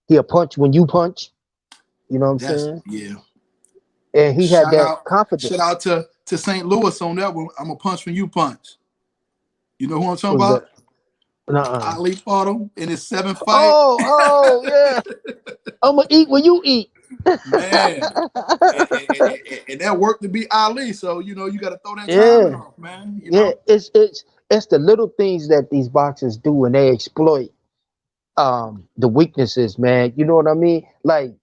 He'll punch when you punch. You know what I'm That's saying? yeah. And he had Shout that out, shout confidence. out to St. Louis on that one. I'm gonna punch when you punch. You know who I'm talking Was about? that? Nuh-uh. Ali fought him in his seventh fight. Oh, yeah. I'm gonna eat when you eat. Man. And that worked to beat Ali. So, you know, you got to throw that timing Yeah, off, man. You yeah. know? It's the little things that these boxers do and they exploit the weaknesses, man. You know what I mean? Like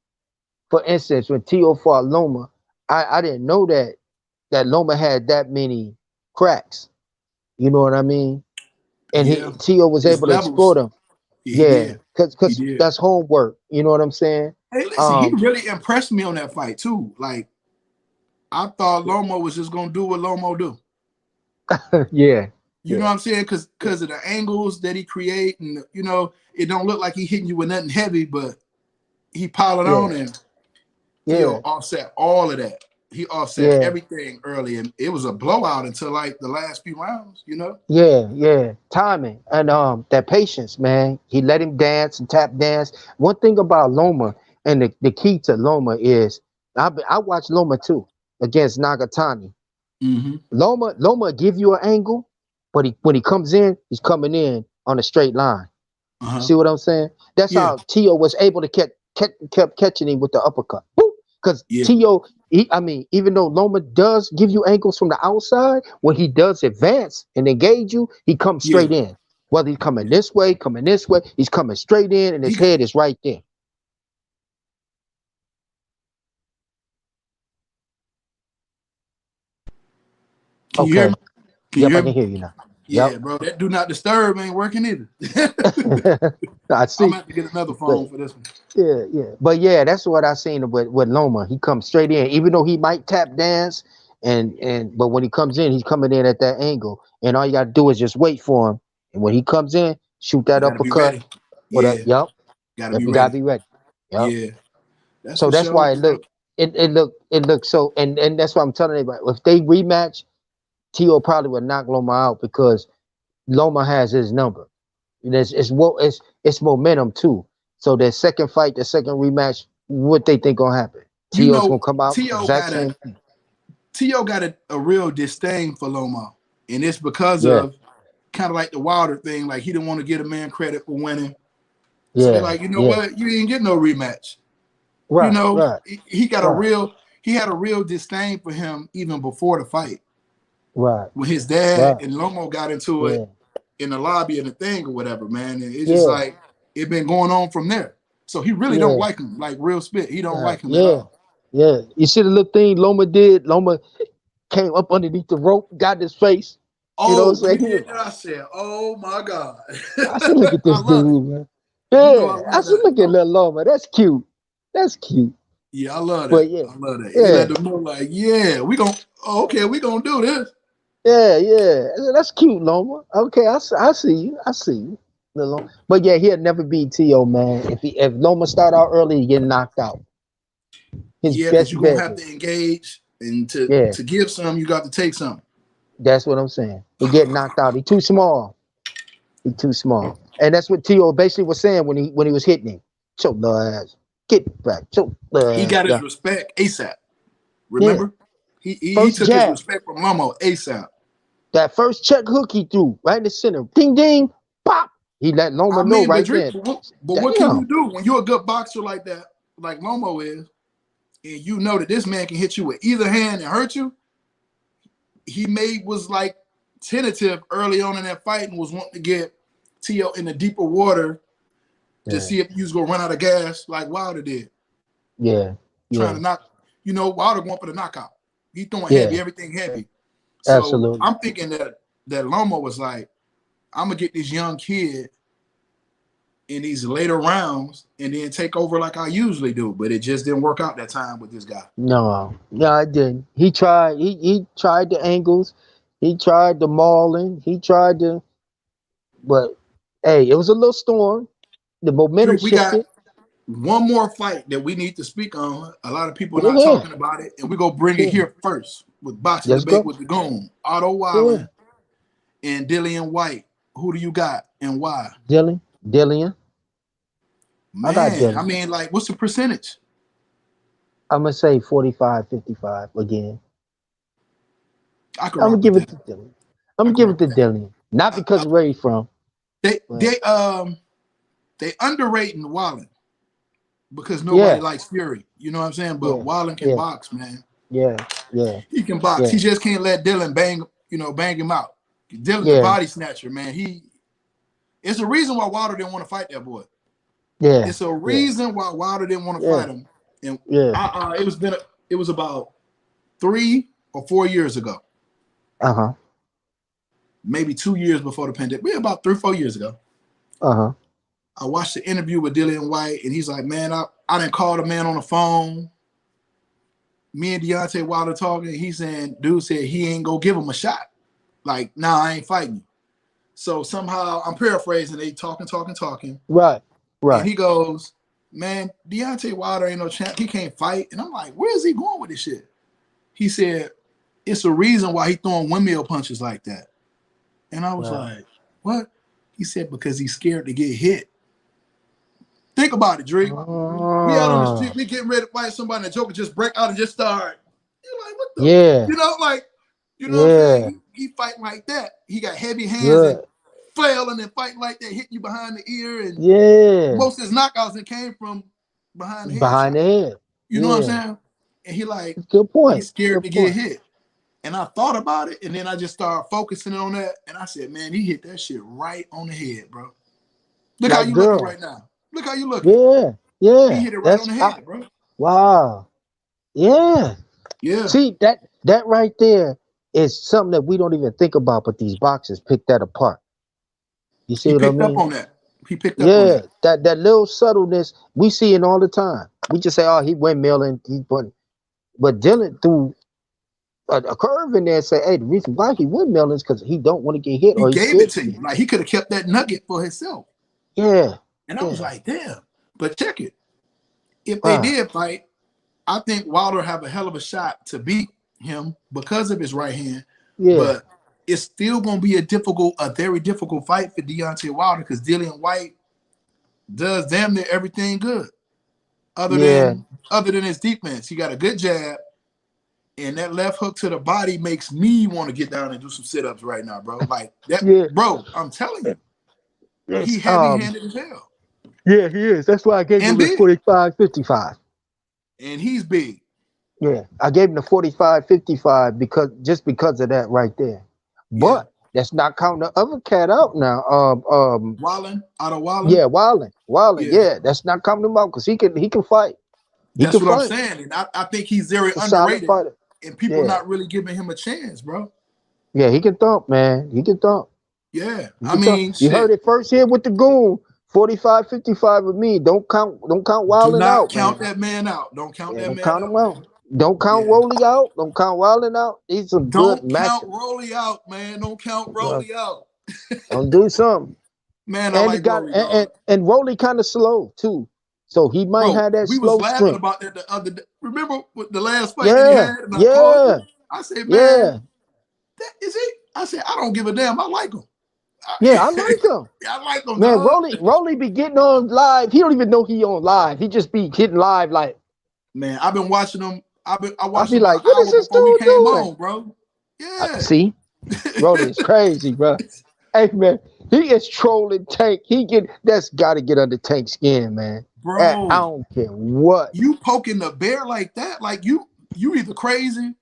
for instance, when Tio fought Loma, I didn't know that Loma had that many cracks. You know what I mean? And Yeah. Tio was His able to exploit levels. them. Yeah, he Yeah, did. cause He cause did. that's homework. You know what I'm saying? Hey, listen, he Um, really impressed me on that fight, too. Like, I thought Lomo was just going to do what Lomo do. yeah, You know yeah, what I'm saying? Because of the angles that he create, and you know, it don't look like he hitting you with nothing heavy, but he piled yeah, on, and Theo yeah, offset all of that. He offset yeah. everything early, and it was a blowout until like the last few rounds. You know? Yeah, yeah, timing and that patience, man. He let him dance and tap dance. One thing about Loma and the key to Loma is I watched Loma too against Nagatani. Mm-hmm. Loma give you an angle, but when he comes in, he's coming in on a straight line. You Uh-huh. see what I'm saying? That's Yeah. how Tio was able to kept catching him with the uppercut. Because Yeah. Tio, I mean, even though Loma does give you angles from the outside, when he does advance and engage you, he comes Yeah. straight in. Whether he's coming this way, he's coming straight in, and He his got. head is right there. Can you hear me? Okay. Can you Yep, I hear can me? hear you now. Yeah, Yep. bro. That do not disturb ain't working either. I I'm gonna see. have to get another But phone for this one. yeah, yeah. But yeah, that's what I seen with Loma. He comes straight in, even though he might tap dance but when he comes in, he's coming in at that angle. And all you gotta do is just wait for him. And when he comes in, shoot You that got to be uppercut. ready. Or that, Yeah, yep. got to Yep, be you gotta ready. be ready. Yep. Yeah, that's So for that's sure, why bro. it looked so and that's why I'm telling everybody if they rematch, Tio probably would knock Loma out because Loma has his number. And it's momentum too. So their second fight, the second rematch, what they think gonna happen? You Tio's know, gonna come out T.O. exact got same thing. a real disdain for Loma, and it's because Yeah, of kind of like the Wilder thing. Like he didn't want to give a man credit for winning, so they're yeah, like, you know yeah. what, you didn't get no rematch. You Right, know, right, right, he had a real disdain for him even before the fight. right, When his dad right. and Lomo got into it Yeah, in the lobby and the thing or whatever, man, and it's just yeah, like it been going on from there. So he really don't yeah, like him, like real spit. He don't right, like him at yeah, all. yeah. You see the little thing Loma did? Loma came up underneath the rope, got in his face. You know Oh, what when I'm he saying? He did was, that, I said, "Oh my god!" I said, look at I this love it. dude, man. You know I Yeah, I love said, that. look at little Loma. That's cute. That's cute. Yeah, I love that. But yeah, I love that. He let yeah, them know, like, yeah, okay, we gonna do this. yeah, yeah. I said, that's cute, Loma. Okay, I see you. I see you. But yeah, he'll never beat T.O., man. If Loma start out early, he get knocked out. His Yeah, because best you're gonna bet have is, to engage, and yeah, to give some, you got to take some. that's what I'm saying. He get knocked out. He too small. He too small. And that's what T.O. basically was saying when he was hitting him. Choke the ass. Get back. Choke the He ass. got his Yeah. respect ASAP. Yeah. Remember, he First took his jab. respect from Lomo ASAP. That first check hook he threw right in the center. Ding ding. Pop. He let Loma I know mean, but right Drake, there. but what can you Damn. do when you're a good boxer like that, like Lomo is, and you know that this man can hit you with either hand and hurt you? He was like tentative early on in that fight and was wanting to get T.O. in the deeper water to Yeah. see if he was gonna run out of gas like Wilder did, Yeah. trying Yeah. to knock. Wilder going for the knockout. He throwing heavy, Yeah. everything heavy. So Absolutely. I'm thinking that Lomo was like, I'm gonna get this young kid in these later rounds and then take over like I usually do. But it just didn't work out that time with this guy. No. No, I didn't. He tried. He tried the angles. He tried the mauling. He tried to. But hey, it was a little storm. The momentum We got shifted. one more fight that we need to speak on. A lot of people are Go not ahead. talking about it, and we're gonna bring it Yeah. here first with boxing Let's debate go. with the Goon, Otto Yeah. Wallen and Dillian White. Who do you got and why? Dillian. Dillian. I got Man, I Dillian. mean, like, what's the percentage? I'm gonna say 45-55 again. I could I'm gonna rock with give it that. to Dillian. I'm I gonna could give it rock to with that. Dillian. Not Uh, because uh, of where he's from, they but they um they underrating Wallen because nobody yeah, likes Fury. You know what I'm saying? But yeah, Wallen can yeah, box, man. yeah, yeah, He can box. He yeah, just can't let Dylan bang him out. Dylan's a yeah, body snatcher, man. It's a reason why Wilder didn't want to fight that boy. yeah, It's a yeah, reason why Wilder didn't want to yeah, fight him. And yeah. it was about 3 or 4 years ago, Uh-huh. maybe 2 years before the pandemic. Maybe about 3 or 4 years ago. Uh-huh. I watched the interview with Dillian White, and he's like, "Man, I didn't call the man on the phone. Me and Deontay Wilder talking. He's saying, dude said he ain't gonna give him a shot. Like, nah, I ain't fighting you." So somehow I'm paraphrasing. They talking. Right, And right. he goes, "Man, Deontay Wilder ain't no champ. He can't fight." And I'm like, where is he going with this shit? He said, it's a reason why he throwing windmill punches like that. And I was Wow. like, what? He said, because he's scared to get hit. Think about it, Drake. We out on the street, Oh, we getting ready to fight somebody, and the Joker just break out and just start. You're like, what the? yeah, Like, you know what I'm yeah, saying? He fighting like that. He got heavy hands and good. flailing and fighting like that, hitting you behind the ear. And Yeah. most of his knockouts that came from behind the head Behind shot. the head. You know what I'm Yeah. saying? And Good he's point. scared Good to get point. hit. And I thought about it, and then I just started focusing on that. And I said, man, he hit that shit right on the head, bro. Look how Like you looking girl. right now. Look how you looking. Yeah, He yeah. hit it right on That's the I, head, bro. wow. Yeah. Yeah. See that right there is something that we don't even think about, but these boxers pick that apart. You see He what I picked up mean? on that. He picked up on Yeah, that. that little subtleness we see it all the time. We just say, "Oh, he windmilling," but Dylan threw a curve in there and say, "Hey, the reason why he windmilling is because he don't want to get hit He or he's gave it scared to to get you. hit." Like he could have kept that nugget for himself. Yeah, And I was yeah, like, damn. But check it. If they wow, did fight, I think Wilder have a hell of a shot to beat him because of his right hand. yeah, But it's still gonna be a very difficult fight for Deontay Wilder because Dillian White does damn near everything good. Other yeah, than other than his defense. He got a good jab, and that left hook to the body makes me want to get down and do some sit-ups right now, bro. Like that, yeah. bro, I'm telling you, he Yes, heavy-handed as hell. yeah, he is. That's why I gave him And the big. 45-55. And he's big. Yeah, I gave him the 45-55 because of that right there. Yeah. But that's not counting the other cat out now. Otto Wallen. Yeah, Wallen. Yeah. Yeah, that's not counting him out because he can fight. He That's can what I'm fight. saying. And I think he's very A solid underrated. fighter. And people Yeah, not really giving him a chance, bro. yeah, he can thump, man. He can thump. Yeah. He I can thump. mean, You heard shit. it first here with the Goon. 45-55 with me. Don't count Do Wallen not out, count man. that man out. Don't count Yeah, that don't man count him out, out. man. Don't count Yeah. Rolly out. Don't count Wallen out. These some good Don't count matchups. Rolly out, man. Don't count Bro, Rolly out. don't do something. Man, I And he like got Rolly, dog. and Rolly kind of slow too, so he might Bro, have that we was slow laughing strength. about that the other day. Remember with the last fight that he Yeah, had, and I called yeah, you. I said, man, yeah, that is it. I said, I don't give a damn. I like him. yeah. I like him, I like him, man. dog. Rolly be getting on live. He don't even know he on live. He just be hitting live like Man, I've been watching him. I I watched be him for an like, what is hour this before we dude came doing? on, bro. I, Yeah. see, Rolly is crazy, bro. Hey man, he is trolling Tank. That's got to get under Tank's skin, man. I Bro, don't care what, you poking the bear like that, like you either crazy,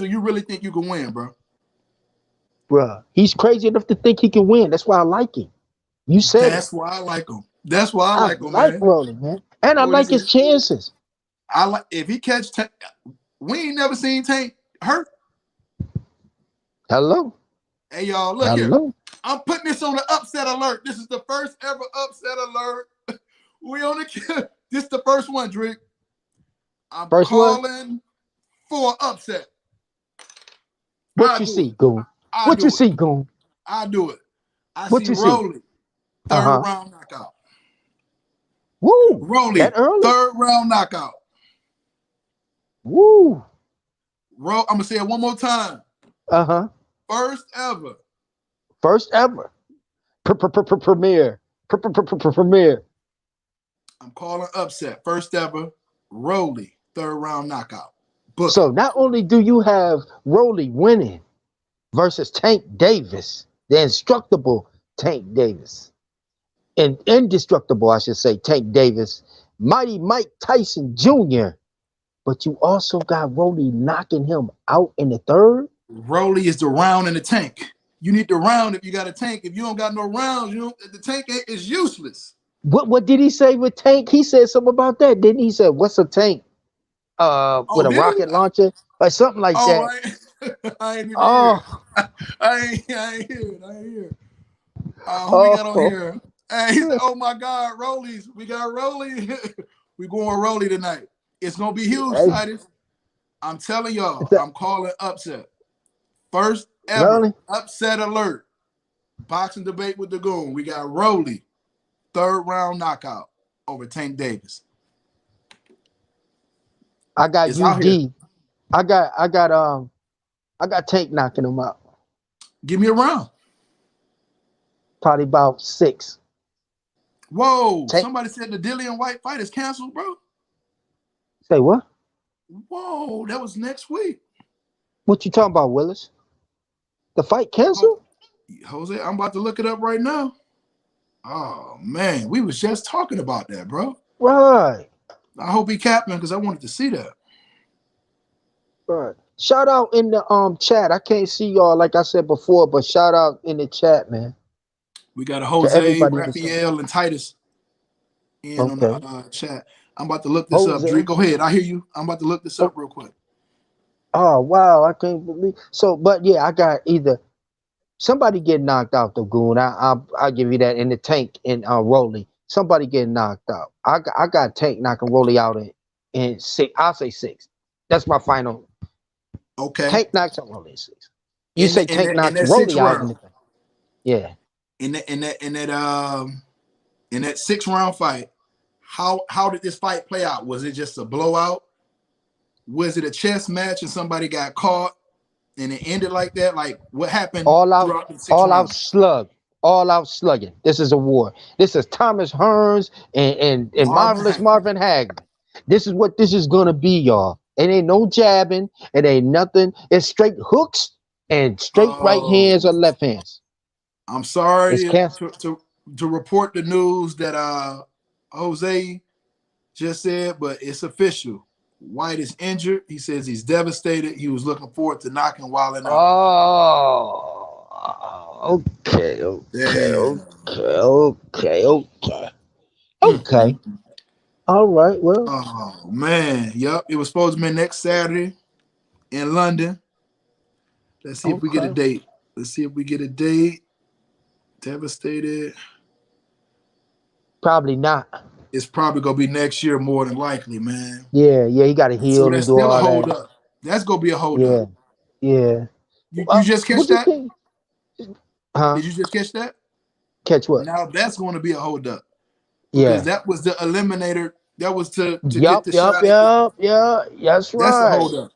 or you really think you can win, bro. bro. He's crazy enough to think he can win. That's why I like him. You said it. That's why I like him. That's why I I like him, like man. Rolly, man, and I What like is his it? chances. I like if he catch Tank. We ain't never seen Tank hurt. Hello, Hey y'all, look here. hello. I'm putting this on the upset alert. This is the first ever upset alert. We on the this the first one, Drake. I'm First one. calling for upset. What I you do see, it. Goon? I What you do it. see, Goon? I do it. I What see you see? Rolly, Uh third huh. round knockout. Woo! That Rolly, early? third round knockout. Woo! I'm gonna say it one more time. Uh huh. First ever. First ever. Premiere. Premiere. I'm calling upset. First ever. Rolly, third round knockout. Book So it. not only do you have Rolly winning versus Tank Davis, the indestructible Tank Davis, and indestructible, I should say, Tank Davis, Mighty Mike Tyson Jr., but you also got Rolly knocking him out in the third. Rolly is the round in the tank. You need the round if you got a tank. If you don't got no rounds, the tank is useless. What did he say with Tank? He said something about that, didn't he? Said, "What's a tank? Oh, With a did he? rocket launcher or something like Oh, that." I ain't even here. Oh, I ain't here. I ain't here. Who we got on oh, here? He said, "Oh my God, Rollies. We got Rolly. We going Rolly tonight. It's gonna be huge, hey, Titus. I'm telling is y'all. that I'm calling upset. First ever really? upset alert. Boxing debate with the Goon. We got Rolly, third round knockout over Tank Davis. I got It's out here. UD. I got Tank knocking him out. Give me a round. Probably about six. Whoa! Tank, Somebody said the Dillian White fight is canceled, bro. say what? Whoa! That was next week. What you talking about, Willis? The fight Ho- canceled? Jose, I'm about to look it up right now. Oh man, we was just talking about that, bro. Right, I hope he capping because I wanted to see that. right. Shout out in the chat. I can't see y'all like I said before, but shout out in the chat, man, We got a to Jose, everybody in the chat. Raphael, and Titus in on the Okay, chat. I'm about to look this up. Drake, Jose. go ahead. I hear you. I'm about to look this up Oh, real quick. oh wow, I can't believe. So, but yeah, I got either somebody get knocked out the Goon. I'll give you that in the Tank and Rolly. Somebody get knocked out. I got Tank knocking Rolly out in six. I'll say six. That's my final. Okay. Tank knocks out Rolly in six. You say Tank In knocks that sixth Rolly out in round, the thing. Yeah. in that 6 round fight, how did this fight play out? Was it just a blowout? Was it a chess match and somebody got caught and it ended like that? Like what happened All out, throughout the six all out rounds? slug, all out slugging. This is a war. This is Thomas Hearns and Marvin marvelous Hagler. Marvin Hagler. This is what this is gonna be, y'all. It ain't no jabbing. It ain't nothing. It's straight hooks and straight right hands or Oh, left hands. I'm It's sorry cancer. to report the news that Jose just said, but it's official. White is injured. He says he's devastated. He was looking forward to knocking Wilding out. Oh, okay, okay, Damn. okay, okay, okay, Mm, okay. mm, mm. All right. Well, Oh man. Yep. It was supposed to be next Saturday in London. Let's see if we get a okay. date. Let's see if we get a date. Devastated. Probably not. It's probably gonna be next year more than likely, man. Yeah, yeah. You got to So heal and that's do still a all hold that. up. That's gonna be a hold up. Yeah, yeah. You just catch What you that? think? Huh? Did you just catch that? Catch what? Now that's going to be a holdup because Yeah. that was the eliminator. That was to get Yup, the yup, shot at the. yup, yeah. That's That's the right. holdup.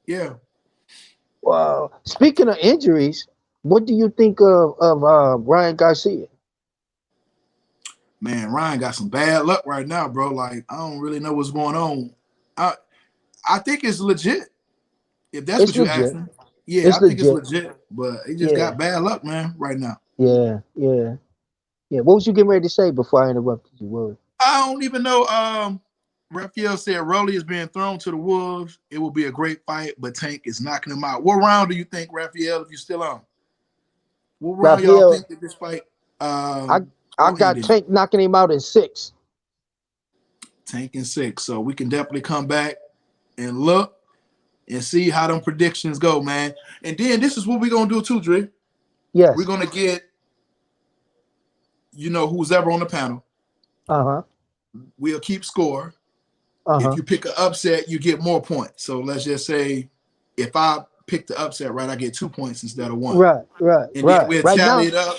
Yeah, Well, speaking of injuries, what do you think of Ryan Garcia? man, Ryan got some bad luck right now, bro. Like I don't really know what's going on. I I think it's legit. If that's It's what you're legit. asking, yeah, It's I think it's legit. legit. But he just Yeah, got bad luck, man, right now. yeah, yeah, yeah. What was you getting ready to say before I interrupted you? Word. I don't even know. Raphael said Rolly is being thrown to the wolves. It will be a great fight, but Tank is knocking him out. What round do you think, Raphael? If you're still on, what round y'all Raphael, think that this fight I I gonna end got in? Tank knocking him out in 6. Tank and 6. So we can definitely come back and look and see how them predictions go, man. And then this is what we're gonna do too, Dre. We're Yes. gonna get who's ever on the panel. Uh huh. We'll keep score. Uh If huh. you pick an upset, you get more points. So let's just say if I pick the upset right, I get 2 points instead of one. Right. Right. And then Right. we'll Right tally now, it up.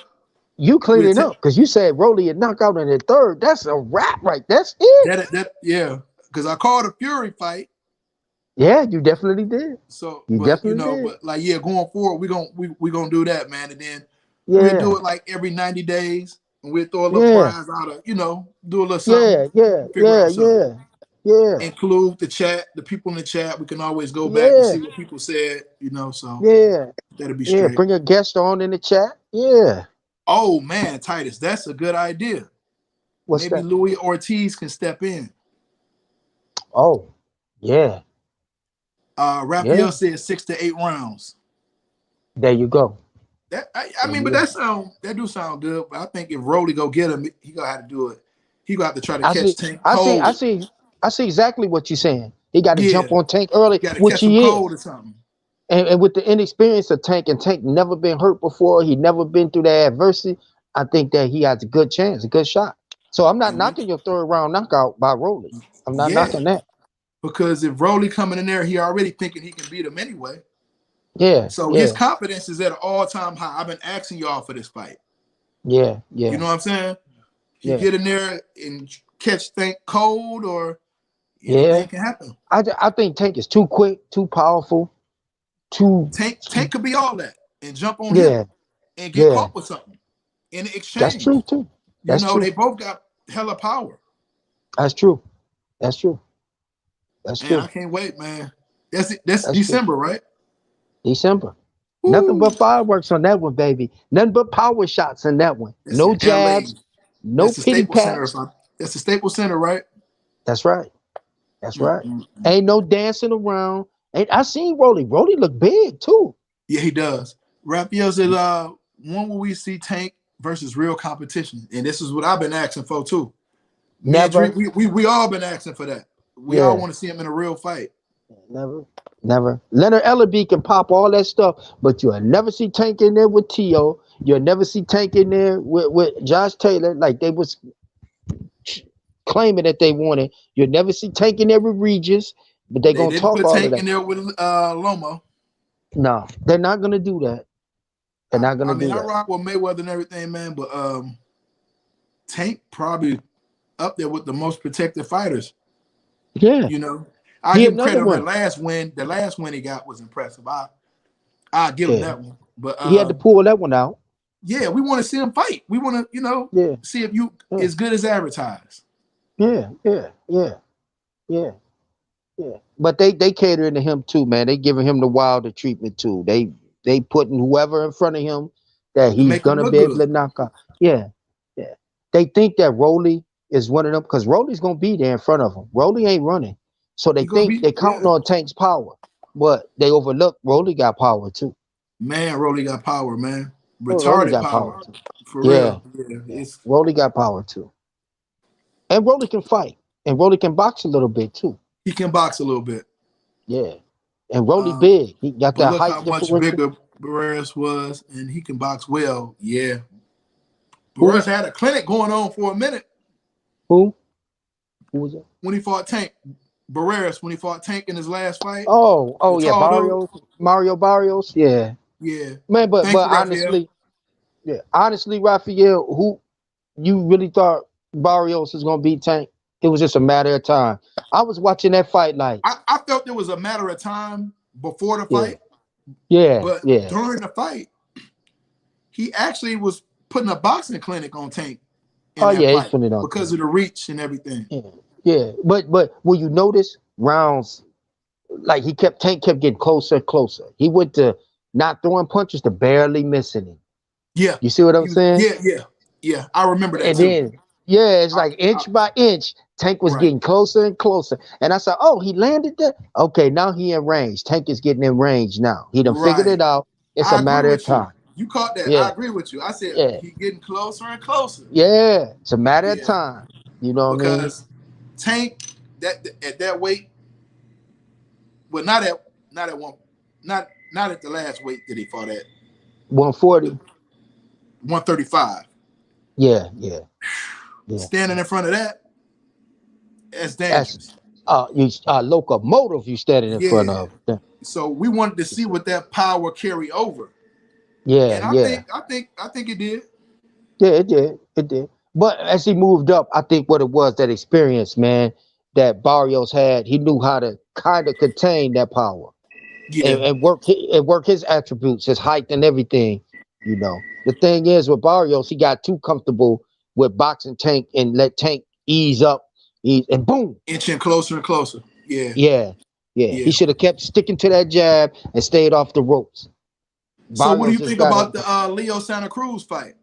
you cleared We'll it up because you said Rolly and knockout in the 3rd. That's a wrap, right? That's it. that yeah, because I called a Fury fight. Yeah, you definitely did. So, You but definitely did. but like yeah, going forward, we gonna do that, man. And then we'll do Yeah. it like every 90 days, and we'll throw a little Yeah. prize out of do a little something, Yeah. Yeah. figure Yeah. out something. Yeah. Yeah. Include the chat, the people in the chat. We can always go back and Yeah. see what people said, so Yeah. that'll be Yeah. straight. Bring a guest on in the chat. Yeah. Oh man, Titus, that's a good idea. What's Maybe that? Louis Ortiz can step in. Oh, yeah. Yeah. Raphael said 6 to 8 rounds. There you go. I There mean, you but go. that do sound good. But I think if Rolly go get him, he gonna have to do it. He gonna have to try to I catch see. Tank I see. I cold. see. I see exactly what you're saying. He got to Yeah, jump on Tank early, got to which catch him he cold is. or something. And with the inexperience of Tank, and Tank never been hurt before, he never been through that adversity. I think that he has a good chance, a good shot. So I'm not And we, knocking your 3rd round knockout by Rolly. I'm not yeah, knocking that. because if Rolly coming in there, he already thinking he can beat him anyway. Yeah, So his yeah, confidence is at an all-time high. I've been asking y'all for this fight. yeah, You yeah, know what I'm saying? He yeah, get in there and catch Tank cold, or yeah. anything can happen. I think Tank is too quick, too powerful, too. Tank could be all that and jump on him Yeah, and get yeah. caught with something in That's true exchange. too. That's They true. both got hella power. That's true. That's true. That's Man, true. I can't wait, man. That's That's true. December, right? December. Nothing Woo! but fireworks on that one, baby. Nothing but power shots in that one. That's No in LA. jabs, no That's the pity Staples Center. pats. That's the Staples Center, right? That's right. That's right. Mm-mm. Ain't no dancing around. Ain't I seen Rolly. Rolly look big too. Yeah, he does. Raphael said, when will we see Tank versus real competition? And this is what I've been asking for too. Me and Drake, Never. we all been asking for that. We all Yeah. want to see him in a real fight. Never. Never. Leonard Ellerby can pop all that stuff, but you'll never see Tank in there with T.O. You'll never see Tank in there with Josh Taylor like they was claiming that they wanted. You'll never see Tank in there with Regis, but they They gonna didn't talk put all of Tank that. in there with Loma. No, they're not gonna do that. They're not I gonna mean, do I that. rock with Mayweather and everything, man, but Tank probably up there with the most protected fighters. Yeah. I He give him credit another on that one. last win. The last win he got was impressive. I give him Yeah. that one. But He had to pull that one out. yeah, we want to see him fight. We want to, Yeah. see if you Yeah. as good as advertised. Yeah. Yeah. Yeah. Yeah. Yeah. But they catering to him too, man. They giving him the wilder treatment too. They putting whoever in front of him that To he's make him gonna look be able good. to knock out. Yeah. Yeah. They think that Rolly is one of them because Rolly's gonna be there in front of him. Rolly ain't running. So they He gonna think be, they counting on Tank's power. But they overlook Rolly got power too. man, Rolly got power, man. Rolly Retarded got power power. too. For Yeah. real. Yeah. Yeah. Rolly got power too. And Rolly can fight. And Rolly can box a little bit too. He can box a little bit. Yeah. And Rolly Um, big. He got but that look height how much differential. bigger Barreras was, and he can box well. Yeah. Barreras Who? had a clinic going on for a minute Who? Who was it? when he fought Tank. Barreras, when he fought Tank in his last fight, Oh the yeah, tall dude. Mario Barrios. Yeah, Yeah. man. But Thank but you, Raphael. honestly, Yeah. Honestly, Raphael, who you really thought Barrios was gonna beat Tank? It was just a matter of time. I was watching that fight like, I felt it was a matter of time before the yeah, fight, yeah, but yeah. during the fight, he actually was putting a boxing clinic on Tank in Oh that yeah, he fight put it on because Tank. of the reach and everything. Yeah, yeah. But will you notice rounds like Tank kept getting closer and closer. He went to not throwing punches to barely missing him. Yeah, You see what I'm he was. saying? Yeah, yeah, yeah. I remember that And too. then, yeah, it's I, like I, inch by inch, Tank was right, getting closer and closer. And I said, oh, he landed there? Okay, now he in range. Tank is getting in range now. He done figured right. it out. It's a I agree matter of with you. time. You caught that. I Yeah, agree with you. I said yeah, he getting closer and closer. yeah. It's a matter of Yeah, time. You know what I mean? because Tank that at that weight, well, not at one, not at the last weight that he fought at, 140. 135. Yeah, yeah, yeah. Standing in front of that, that's That's dangerous. you locomotive you standing in front Yeah. of. Yeah, So we wanted to see what that power carry over, yeah. and Yeah. I think it did. Yeah, it did. It did. But as he moved up, I think what it was that experience, man, that Barrios had, he knew how to kind of contain that power Yeah. and work his attributes, his height and everything. You know, the thing is with Barrios, he got too comfortable with boxing Tank and let Tank ease up, and boom, Inching closer and closer. Yeah. yeah, yeah. He Yeah. should have kept sticking to that jab and stayed off the ropes. So what do Barrios you just think got about to the Leo Santa Cruz fight?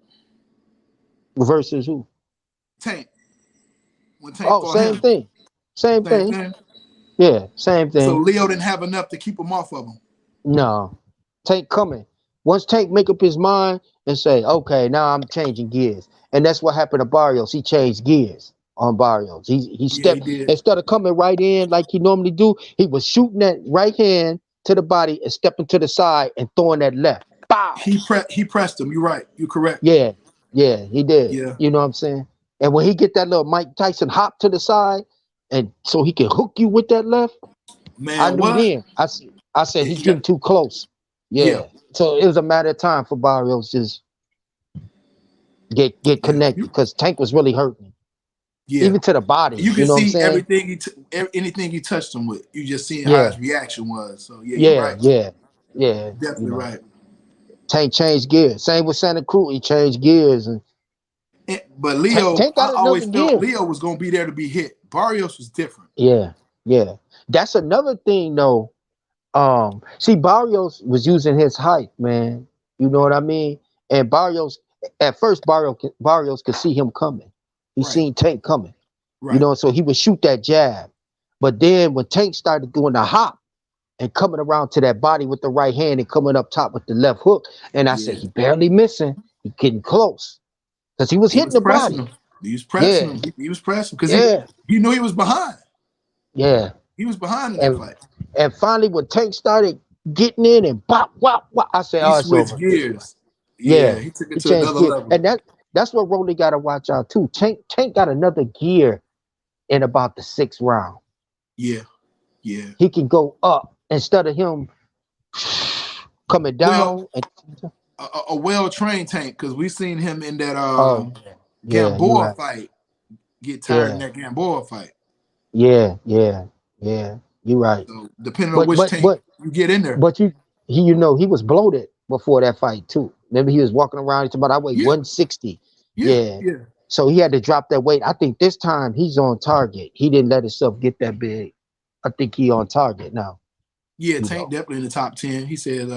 versus who? Tank. When Tank Oh, fought same him. thing, same Same thing. thing. Yeah, same So thing. Leo didn't have enough to keep him off of him. No, Tank coming. Once Tank make up his mind and say, okay, now I'm changing gears, and that's what happened to Barrios. He changed gears on Barrios. He Yeah, he stepped did. instead of coming right in like he normally do. He was shooting that right hand to the body and stepping to the side and throwing that left. Bow. He pressed him. You're right. You're correct. Yeah, yeah, he did. Yeah. You know what I'm saying? And when he get that little Mike Tyson hop to the side, and so he can hook you with that left, I Man, knew what? then. I said he's He got getting too close. yeah. Yeah. So it was a matter of time for Barrios just get Yeah. connected because Tank was really hurting, Yeah. even to the body. You You can know what I'm see saying? everything anything he touched him with. You just seeing how Yeah, his reaction was. So yeah, you're yeah, right. yeah, yeah. You Definitely know, right. Tank changed gears. Same with Santa Cruz. He changed gears, and But Leo, Tank got I another always felt gear. Leo was gonna be there to be hit. Barrios was different. Yeah, yeah. That's another thing, though. See, Barrios was using his height, man. You know what I mean? And Barrios, at first, Barrios could see him coming. He Right. seen Tank coming. You Right. know, so he would shoot that jab. But then when Tank started doing the hop and coming around to that body with the right hand and coming up top with the left hook, and I said Yeah. he barely missing. He getting close because he was He hitting was the pressing body. him. He was pressing Yeah, him. He was pressing because yeah, he knew he was behind. yeah. He was behind in that And fight. and finally when Tank started getting in and bop wop wop, I said, He oh, it's switched over for this one. gears. Yeah, Yeah, he took it he to changed another gear, level. and that's what Rolly got to watch out too. Tank got another gear in about the sixth round. Yeah, yeah. He can go up instead of him coming Well, down. And, a well trained Tank because we seen him in that oh yeah, you Gamboa right. fight get tired in Yeah, that Gamboa fight. yeah, yeah, yeah. You right. So depending on But which but Tank but you get in there. but you know he was bloated before that fight too. Remember he was walking around. He's about I weigh Yeah, 160. yeah, Yeah. yeah. So he had to drop that weight. I think this time he's on target. He didn't let himself get that big. I think he on target now. Yeah, You Tank know. definitely in the top 10. He said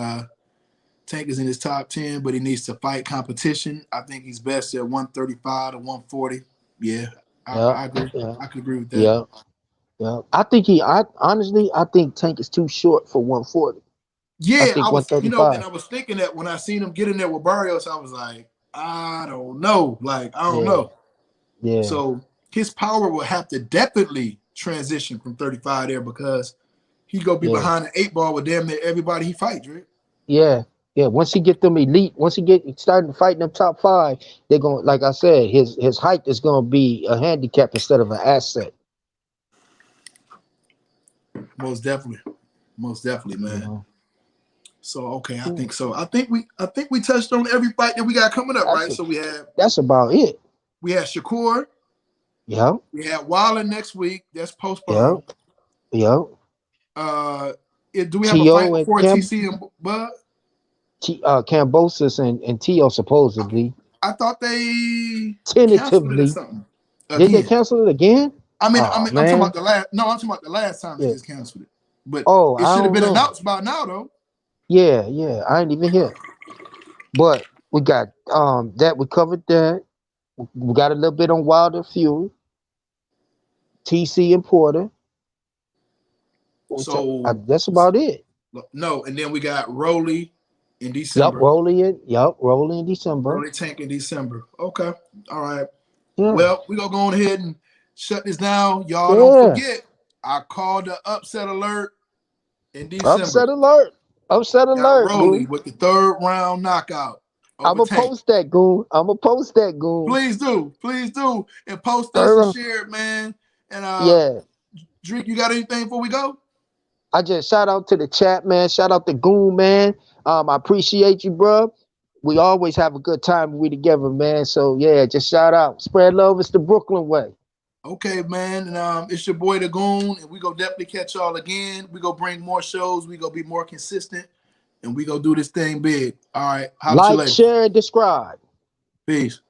Tank is in his top 10, but he needs to fight competition. I think he's best at 135 to 140. Yeah, Yeah. I agree. Yeah. I could agree with that. Yeah. Yeah. I think I honestly I think Tank is too short for 140. I Yeah, think and 135. I was thinking that when I seen him get in there with Barrios, I was like, I don't know. Like, I don't Yeah. know. Yeah. So his power will have to definitely transition from 35 there because he go be Yeah. behind the eight ball with damn near everybody he fights, right? Yeah. Yeah. Once he get them elite, once he get starting fighting them top five, they're gonna like I said, his height is gonna be a handicap instead of an asset. Most definitely. Most definitely, You man. know. So okay, I think so. I think we touched on every fight that we got coming up, That's right? So that's about it. we had Shakur, Yep, we had Wilder next week. That's yep, postponed. yep. Uh, do we have a fight T.O. and before TC and Bud? Cambosis and T.O. supposedly, I thought they canceled it or tentatively. something Did they again. cancel it again? I Oh mean, I'm talking about man. the last. No, I'm talking about the last time they Yeah. just canceled it. But Oh, it I should have don't been know. announced by now, though. Yeah, yeah. I ain't even here. But we got that we covered that. We got a little bit on Wilder Fury, TC and Porter. So That's about it. no, and then we got Rolly in Yup, December. rolling it. Yup, rolling in December. Rolly Tank in December. Okay, all right. Yeah, Well, we gonna go on ahead and shut this down. Y'all don't yeah. forget, I called the upset alert in December. Upset alert. Upset Got alert, Rolly Goon. with the third round knockout over I'ma Tank. post that, Goon. I'ma post that, Goon. Please do, and post us Third and round. share it, man. And Yeah. Drake, you got anything before we go? I just shout out to the chat, man. Shout out to Goon, man. I appreciate you, bro. We always have a good time when we together, man. So yeah, just shout out. Spread love. It's the Brooklyn way. Okay, man. And it's your boy the Goon, and we go definitely catch y'all again. We go bring more shows. We go be more consistent, and we go do this thing big. All right, holla at you Like, later. share, and subscribe. Peace.